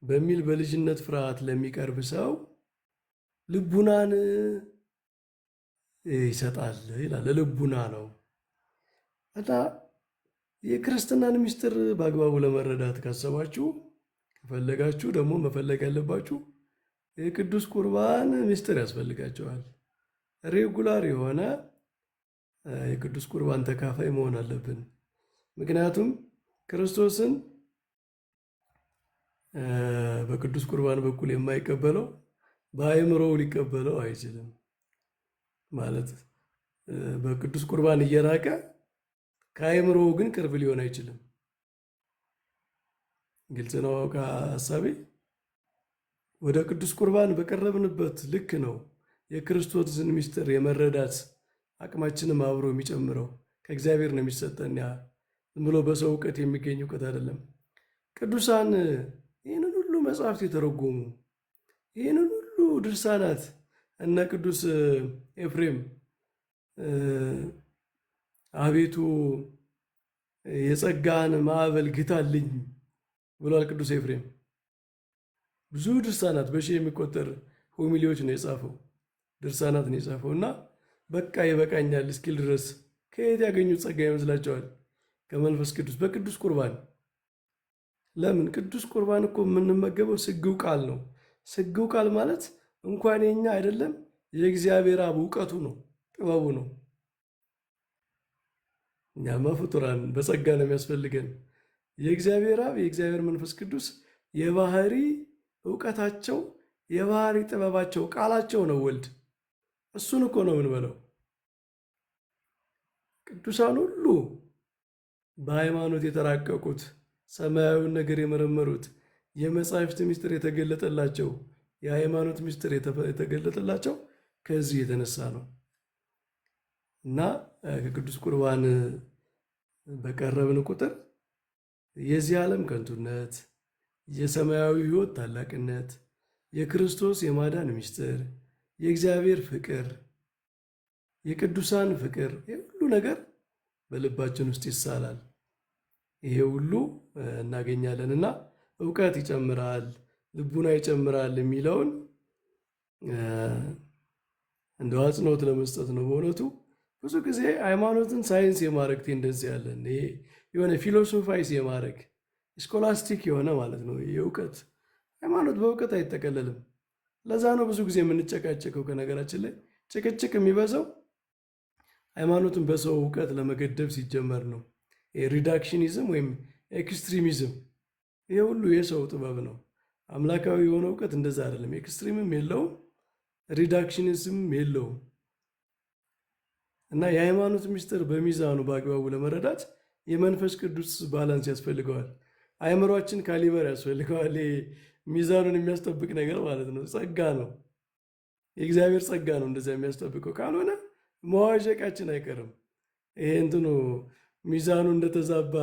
A: በሚል በልጅነት ፍርሃት ለሚቀርብ ሰው ልቡናን ይሰጣል ይላል። ለልቡና ነው እና የክርስትናን ምስጢር በአግባቡ ለመረዳት ካሰባችሁ ከፈለጋችሁ ደግሞ መፈለግ ያለባችሁ የቅዱስ ቁርባን ምስጢር ያስፈልጋቸዋል። ሬጉላር የሆነ የቅዱስ ቁርባን ተካፋይ መሆን አለብን። ምክንያቱም ክርስቶስን በቅዱስ ቁርባን በኩል የማይቀበለው በአእምሮው ሊቀበለው አይችልም። ማለት በቅዱስ ቁርባን እየራቀ ከአእምሮው ግን ቅርብ ሊሆን አይችልም። ግልጽ ነው ሀሳቤ? ወደ ቅዱስ ቁርባን በቀረብንበት ልክ ነው የክርስቶስን ምስጢር የመረዳት አቅማችንም አብሮ የሚጨምረው። ከእግዚአብሔር ነው የሚሰጠን። ያ ዝም ብሎ በሰው እውቀት የሚገኝ እውቀት አይደለም። ቅዱሳን ይህንን ሁሉ መጽሐፍት የተረጎሙ ይህንን ሁሉ ድርሳናት እነ ቅዱስ ኤፍሬም አቤቱ የጸጋን ማዕበል ግታልኝ ብሏል ቅዱስ ኤፍሬም። ብዙ ድርሳናት በሺህ የሚቆጠር ሆሚሊዎች ነው የጻፈው፣ ድርሳናት ነው የጻፈው እና በቃ ይበቃኛል እስኪል ድረስ ከየት ያገኙት ጸጋ ይመስላቸዋል? ከመንፈስ ቅዱስ በቅዱስ ቁርባን። ለምን? ቅዱስ ቁርባን እኮ የምንመገበው ስግው ቃል ነው። ስግው ቃል ማለት እንኳን የኛ አይደለም የእግዚአብሔር አብ እውቀቱ ነው፣ ጥበቡ ነው። እኛማ ፍጡራን በጸጋ ነው የሚያስፈልገን። የእግዚአብሔር አብ የእግዚአብሔር መንፈስ ቅዱስ የባህሪ እውቀታቸው የባህሪ ጥበባቸው ቃላቸው ነው ወልድ። እሱን እኮ ነው የምንበለው። ቅዱሳን ሁሉ በሃይማኖት የተራቀቁት ሰማያዊውን ነገር የመረመሩት የመጻሕፍት ምስጢር የተገለጠላቸው የሃይማኖት ምስጢር የተገለጠላቸው ከዚህ የተነሳ ነው እና ከቅዱስ ቁርባን በቀረብን ቁጥር የዚህ ዓለም ከንቱነት፣ የሰማያዊ ሕይወት ታላቅነት፣ የክርስቶስ የማዳን ምስጢር፣ የእግዚአብሔር ፍቅር፣ የቅዱሳን ፍቅር፣ ይህ ሁሉ ነገር በልባችን ውስጥ ይሳላል። ይሄ ሁሉ እናገኛለን እና እውቀት ይጨምራል፣ ልቡና ይጨምራል የሚለውን እንደ አጽንኦት ለመስጠት ነው። በእውነቱ ብዙ ጊዜ ሃይማኖትን ሳይንስ የማድረግ ቴንደንሲ ያለን፣ ይሄ የሆነ ፊሎሶፋይስ የማድረግ ስኮላስቲክ የሆነ ማለት ነው የእውቀት ሃይማኖት በእውቀት አይጠቀለልም። ለዛ ነው ብዙ ጊዜ የምንጨቃጨቀው። ከነገራችን ላይ ጭቅጭቅ የሚበዛው ሃይማኖትን በሰው እውቀት ለመገደብ ሲጀመር ነው። ሪዳክሽኒዝም ወይም ኤክስትሪሚዝም፣ ይሄ ሁሉ የሰው ጥበብ ነው። አምላካዊ የሆነ እውቀት እንደዛ አይደለም። ኤክስትሪምም የለውም፣ ሪዳክሽኒዝምም የለውም። እና የሃይማኖት ምስጢር በሚዛኑ በአግባቡ ለመረዳት የመንፈስ ቅዱስ ባላንስ ያስፈልገዋል። አእምሯችን ካሊበር ያስፈልገዋል። ሚዛኑን የሚያስጠብቅ ነገር ማለት ነው። ጸጋ ነው፣ የእግዚአብሔር ጸጋ ነው እንደዚያ የሚያስጠብቀው። ካልሆነ መዋዠቃችን አይቀርም። ይሄ እንትኑ ሚዛኑ እንደተዛባ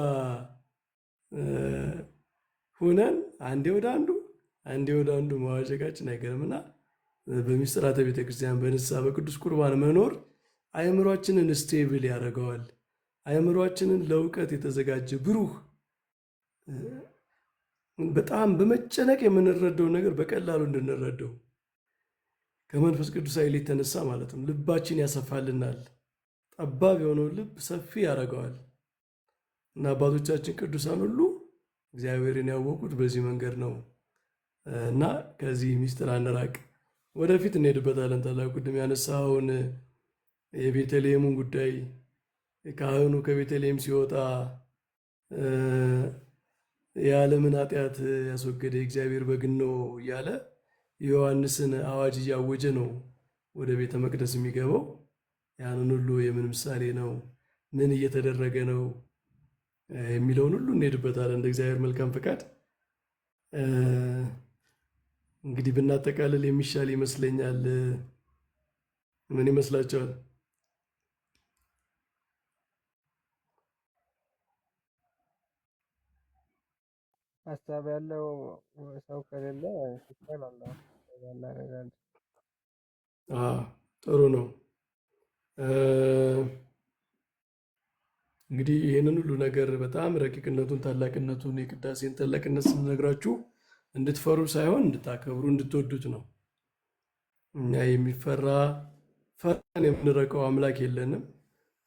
A: ሁነን አንዴ ወደ አንዱ መዋዠቃችን አይቀርም እና በምስጢራተ ቤተክርስቲያን በንስሐ በቅዱስ ቁርባን መኖር አእምሯችንን ስቴብል ያደርገዋል። አእምሯችንን ለእውቀት የተዘጋጀ ብሩህ፣ በጣም በመጨነቅ የምንረዳው ነገር በቀላሉ እንድንረዳው ከመንፈስ ቅዱስ ኃይል የተነሳ ማለት ነው። ልባችን ያሰፋልናል። ጠባብ የሆነውን ልብ ሰፊ ያደርገዋል። እና አባቶቻችን ቅዱሳን ሁሉ እግዚአብሔርን ያወቁት በዚህ መንገድ ነው። እና ከዚህ ሚስጥር አንራቅ። ወደፊት እንሄድበታለን። ታላቁ ቅድም ያነሳውን የቤተልሔሙን ጉዳይ ካህኑ ከቤተልሔም ሲወጣ የዓለምን ኃጢአት ያስወገደ እግዚአብሔር በግ ነው እያለ የዮሐንስን አዋጅ እያወጀ ነው ወደ ቤተ መቅደስ የሚገባው። ያንን ሁሉ የምን ምሳሌ ነው? ምን እየተደረገ ነው የሚለውን ሁሉ እንሄድበታለን እንደ እግዚአብሔር መልካም ፈቃድ። እንግዲህ ብናጠቃልል የሚሻል ይመስለኛል። ምን ይመስላችኋል?
D: ሀሳብ ያለው ሰው ከሌለ ይቻላል። እናደርጋለን።
A: ጥሩ ነው። እንግዲህ ይህንን ሁሉ ነገር በጣም ረቂቅነቱን፣ ታላቅነቱን፣ የቅዳሴን ታላቅነት ስንነግራችሁ እንድትፈሩ ሳይሆን እንድታከብሩ፣ እንድትወዱት ነው። እኛ የሚፈራ ፈርተን የምንረቀው አምላክ የለንም።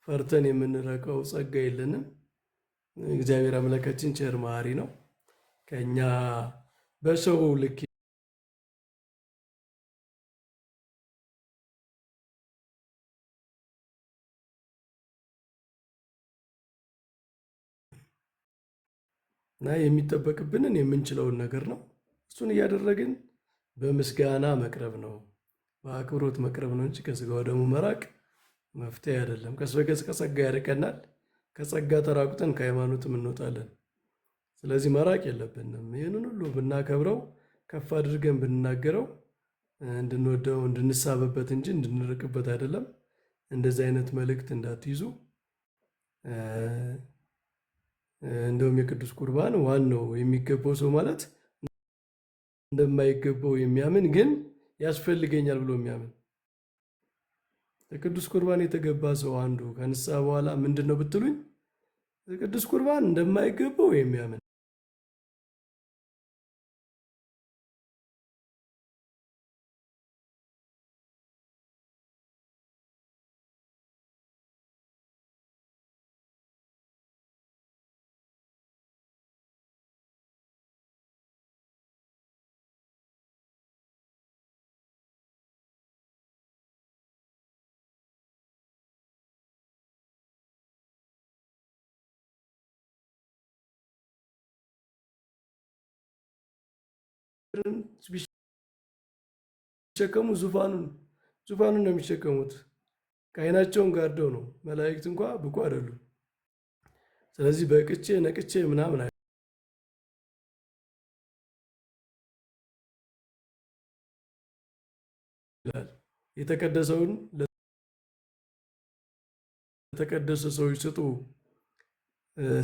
A: ፈርተን የምንረቀው ጸጋ የለንም። እግዚአብሔር አምላካችን ቸር መሐሪ ነው። ከኛ በሰው ልክ እና የሚጠበቅብንን የምንችለውን ነገር ነው። እሱን እያደረግን በምስጋና መቅረብ ነው፣ በአክብሮት መቅረብ ነው እንጂ ከስጋው ደግሞ መራቅ መፍትሄ አይደለም። ቀስ በቀስ ከጸጋ ያርቀናል። ከጸጋ ተራቁተን ከሃይማኖትም እንወጣለን። ስለዚህ መራቅ የለብንም። ይህንን ሁሉ ብናከብረው፣ ከፍ አድርገን ብንናገረው እንድንወደው እንድንሳበበት እንጂ እንድንርቅበት አይደለም። እንደዚህ አይነት መልእክት እንዳትይዙ። እንደውም የቅዱስ ቁርባን ዋናው የሚገባው ሰው ማለት እንደማይገባው የሚያምን ግን ያስፈልገኛል ብሎ የሚያምን የቅዱስ ቁርባን የተገባ ሰው አንዱ ከንስሐ በኋላ ምንድን ነው ብትሉኝ፣ የቅዱስ ቁርባን እንደማይገባው የሚያምን ቢሸከሙ ዙፋኑን ነው የሚሸከሙት። ከዓይናቸውን ጋርደው ነው። መላእክት እንኳ ብቁ አይደሉም። ስለዚህ በቅቼ ነቅቼ ምናምን ይላል። የተቀደሰውን ለተቀደሰ ሰዎች ስጡ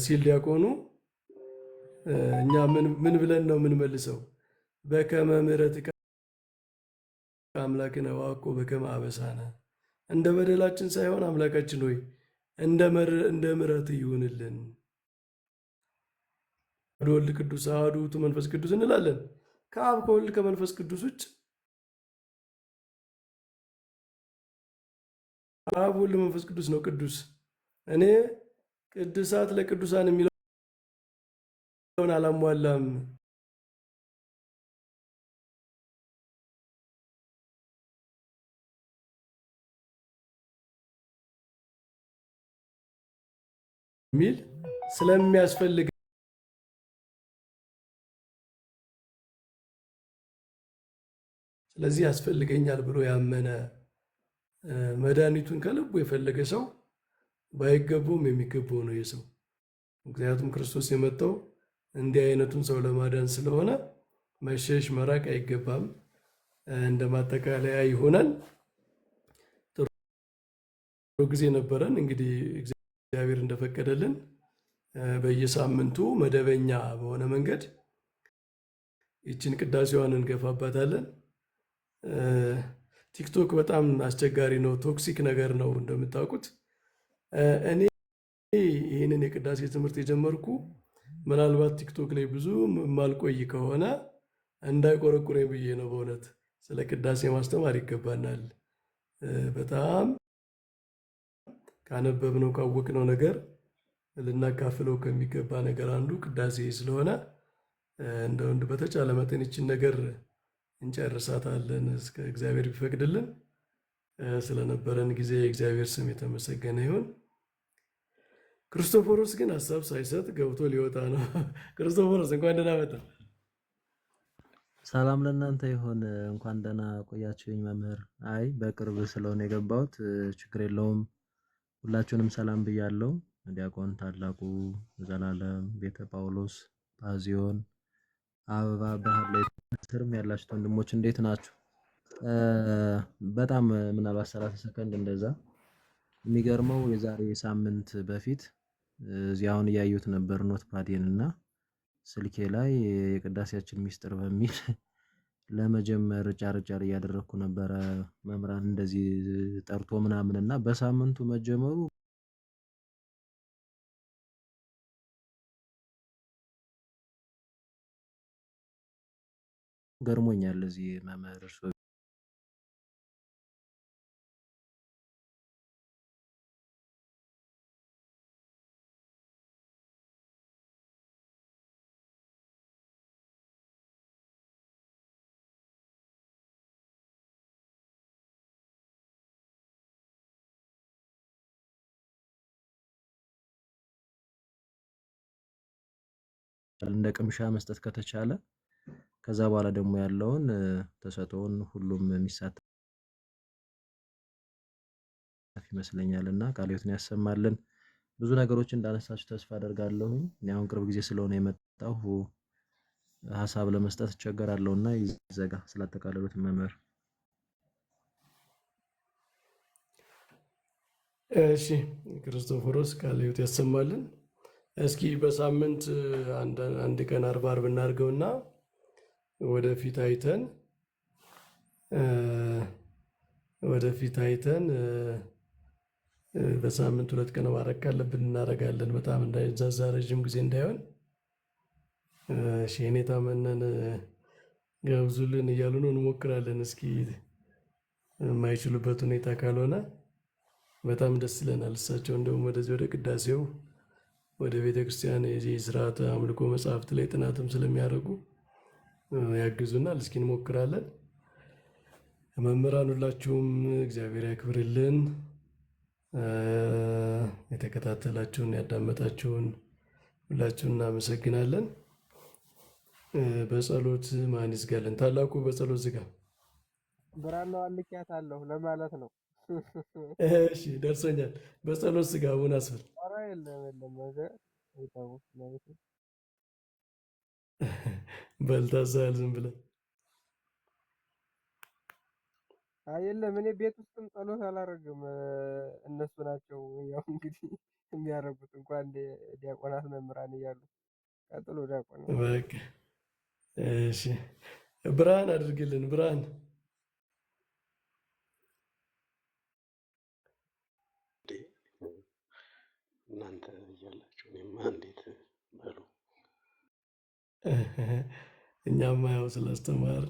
A: ሲል ዲያቆኑ፣ እኛ ምን ብለን ነው የምንመልሰው? በከመ ምሕረትከ አምላክነ ወአኮ በከመ አበሳነ፣ እንደ በደላችን ሳይሆን አምላካችን ሆይ እንደ ምሕረት ይሁንልን። ወልድ ቅዱስ አሐዱ ውእቱ መንፈስ ቅዱስ እንላለን። ከአብ ከወልድ ከመንፈስ ቅዱስ ውጭ አብ ወልድ መንፈስ ቅዱስ ነው ቅዱስ። እኔ ቅዱሳት ለቅዱሳን የሚለውን አላሟላም። ሚል ስለሚያስፈልግ ስለዚህ ያስፈልገኛል ብሎ ያመነ መድኃኒቱን ከልቡ የፈለገ ሰው ባይገባውም የሚገባው ነው የሰው። ምክንያቱም ክርስቶስ የመጣው እንዲህ አይነቱን ሰው ለማዳን ስለሆነ መሸሽ መራቅ አይገባም። እንደ ማጠቃለያ ይሆናል። ጥሩ ጊዜ ነበረን። እንግዲህ እግዚአብሔር እንደፈቀደልን በየሳምንቱ መደበኛ በሆነ መንገድ ይችን ቅዳሴዋን እንገፋባታለን። ቲክቶክ በጣም አስቸጋሪ ነው፣ ቶክሲክ ነገር ነው እንደምታውቁት። እኔ ይህንን የቅዳሴ ትምህርት የጀመርኩ ምናልባት ቲክቶክ ላይ ብዙ የማልቆይ ከሆነ እንዳይቆረቁረኝ ብዬ ነው። በእውነት ስለ ቅዳሴ ማስተማር ይገባናል። በጣም ካነበብነው ካወቅነው ነገር ልናካፍለው ከሚገባ ነገር አንዱ ቅዳሴ ስለሆነ እንደው በተቻለ መጠን ይችን ነገር እንጨርሳታለን እስከ እግዚአብሔር ቢፈቅድልን። ስለነበረን ጊዜ የእግዚአብሔር ስም የተመሰገነ ይሁን። ክርስቶፎሮስ ግን ሀሳብ ሳይሰጥ ገብቶ ሊወጣ ነው። ክርስቶፎሮስ እንኳን ደህና መጣ።
J: ሰላም ለእናንተ ይሁን። እንኳን ደህና ቆያችሁኝ መምህር። አይ በቅርብ ስለሆነ የገባሁት ችግር የለውም። ሁላችሁንም ሰላም ብያለሁ። ዲያቆን ታላቁ፣ ዘላለም፣ ቤተ ጳውሎስ፣ ጳዚዮን፣ አበባ፣ ባህር ላይ ስርም ያላችሁት ወንድሞች እንዴት ናችሁ? በጣም ምናልባት 30 ሰከንድ እንደዛ። የሚገርመው የዛሬ ሳምንት በፊት እዚህ አሁን እያዩት ነበር ኖትፓዴን እና ስልኬ ላይ የቅዳሴያችን ሚስጥር በሚል ለመጀመር ጫርጫር እያደረግኩ ነበረ። መምህራን እንደዚህ ጠርቶ ምናምን እና በሳምንቱ መጀመሩ ገርሞኛል። እዚህ መምህር እርሶ እንደ ቅምሻ መስጠት ከተቻለ ከዛ በኋላ ደግሞ ያለውን ተሰጥኦን ሁሉም የሚሳተፍ ይመስለኛል እና ቃለ ሕይወትን ያሰማልን። ብዙ ነገሮች እንዳነሳችሁ ተስፋ አደርጋለሁኝ። እኔ አሁን ቅርብ ጊዜ ስለሆነ የመጣሁ ሀሳብ ለመስጠት እቸገራለሁና ይዘጋ። ስላጠቃለሉት መምህር።
A: እሺ ክርስቶፎሮስ ቃለ ሕይወት ያሰማልን። እስኪ በሳምንት አንድ ቀን አርብ አርብ እናድርገውና ወደፊት አይተን በሳምንት 2 ቀን ማድረግ ካለብን እናደርጋለን። በጣም እንዳይዛዛ ረዥም ጊዜ እንዳይሆን የኔታ መነን ገብዙልን እያሉ ነው። እንሞክራለን። እስኪ የማይችሉበት ሁኔታ ካልሆነ በጣም ደስ ይለናል። እሳቸው እንደውም ወደዚህ ወደ ቅዳሴው ወደ ቤተ ክርስቲያን የዚህ ስርዓተ አምልኮ መጽሐፍት ላይ ጥናትም ስለሚያደርጉ ያግዙናል። እስኪ እንሞክራለን። መምህራን ሁላችሁም እግዚአብሔር ያክብርልን። የተከታተላችሁን ያዳመጣችሁን ሁላችሁን እናመሰግናለን። በጸሎት ማን ይዝጋልን? ታላቁ በጸሎት ዝጋ።
D: ብራናው አልኪያታለሁ ለማለት ነው።
A: እሺ ደርሶኛል። በጸሎት ዝጋ። አቡነ አስፈል
D: ኧረ የለም ነገር አይታው ማለት ነው።
A: በልታዛል ዝም ብለህ
D: የለም እኔ ቤት ውስጥም ጸሎት አላደርግም። እነሱ ናቸው ያው እንግዲህ የሚያደርጉት እንኳን ዲያቆናት መምህራን እያሉ ቀጥሎ ዲያቆን።
A: በቃ እሺ ብርሃን አድርግልን። ብርሃን
I: እናንተ እያላችሁ እኔማ እንዴት በሉ።
A: እኛማ ያው ስላስተማር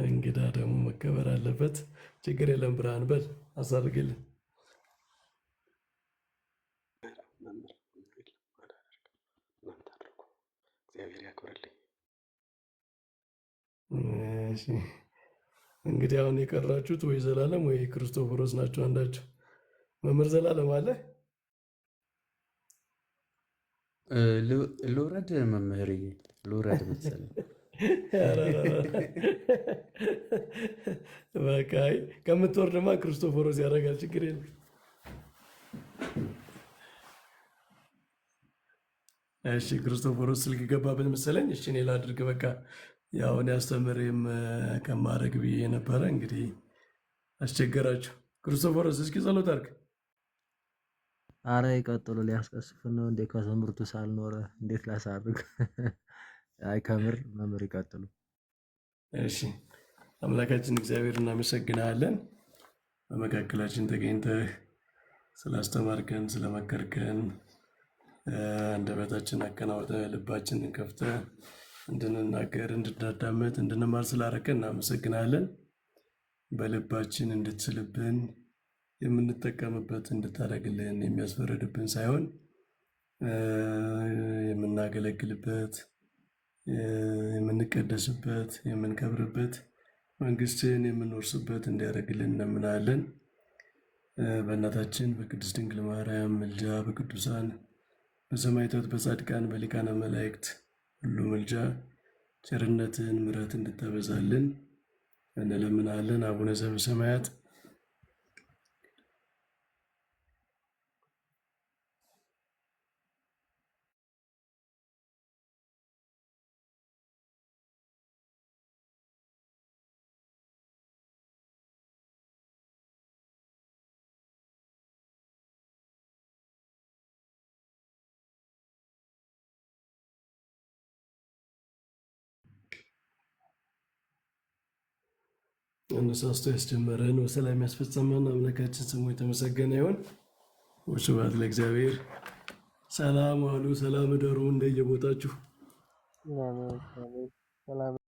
A: እንግዳ ደግሞ መከበር አለበት። ችግር የለም። ብርሃን በል አሳርግልን።
I: እናንተ አድርጉ። እግዚአብሔር ያክብርልኝ።
A: እንግዲህ አሁን የቀራችሁት ወይ ዘላለም ወይ ክርስቶፎሮስ ናቸው። አንዳቸው መምህር ዘላለም አለ።
C: ልውረድ መምህር ልውረድ መሰለኝ።
A: በቃ ከምትወርድማ ክርስቶፎሮስ ያደርጋል። ችግር የለም። እሺ ክርስቶፎሮስ ስልክ ገባብን መሰለኝ። እሺ እኔ ላድርግ። በቃ ያው እኔ አስተምሬም ከማድረግ ብዬ ነበረ። እንግዲህ አስቸገራችሁ። ክርስቶፎሮስ እስኪ ጸሎት አድርግ።
J: አረ ይቀጥሉ። ሊያስቀስፍን ነው እንዴ? ከትምህርቱ ሳልኖረ እንዴት ላሳርግ? አይ ከምር መምህር ይቀጥሉ።
A: እሺ አምላካችን እግዚአብሔር እናመሰግናለን። በመካከላችን ተገኝተህ ስላስተማርከን፣ ስለመከርከን፣ አንደበታችን አቀናውጠህ ልባችንን ከፍተህ እንድንናገር፣ እንድናዳመጥ፣ እንድንማር ስላደረገን እናመሰግናለን። በልባችን እንድትስልብን የምንጠቀምበት እንድታደርግልን የሚያስፈረድብን ሳይሆን የምናገለግልበት የምንቀደስበት የምንከብርበት መንግስትን የምንወርስበት እንዲያደርግልን እንለምናለን። በእናታችን በቅድስት ድንግል ማርያም ምልጃ በቅዱሳን በሰማዕታት በጻድቃን በሊቃነ መላእክት ሁሉ ምልጃ ቸርነትን ምሕረት እንድታበዛልን እንለምናለን። አቡነ ዘበሰማያት አነሳስቶ ያስጀመረን በሰላም ያስፈጸመን አምላካችን ስሙ የተመሰገነ ይሁን። ወስብሐት ለእግዚአብሔር። ሰላም ዋሉ፣ ሰላም እደሩ እንደየቦታችሁ።
D: ሰላም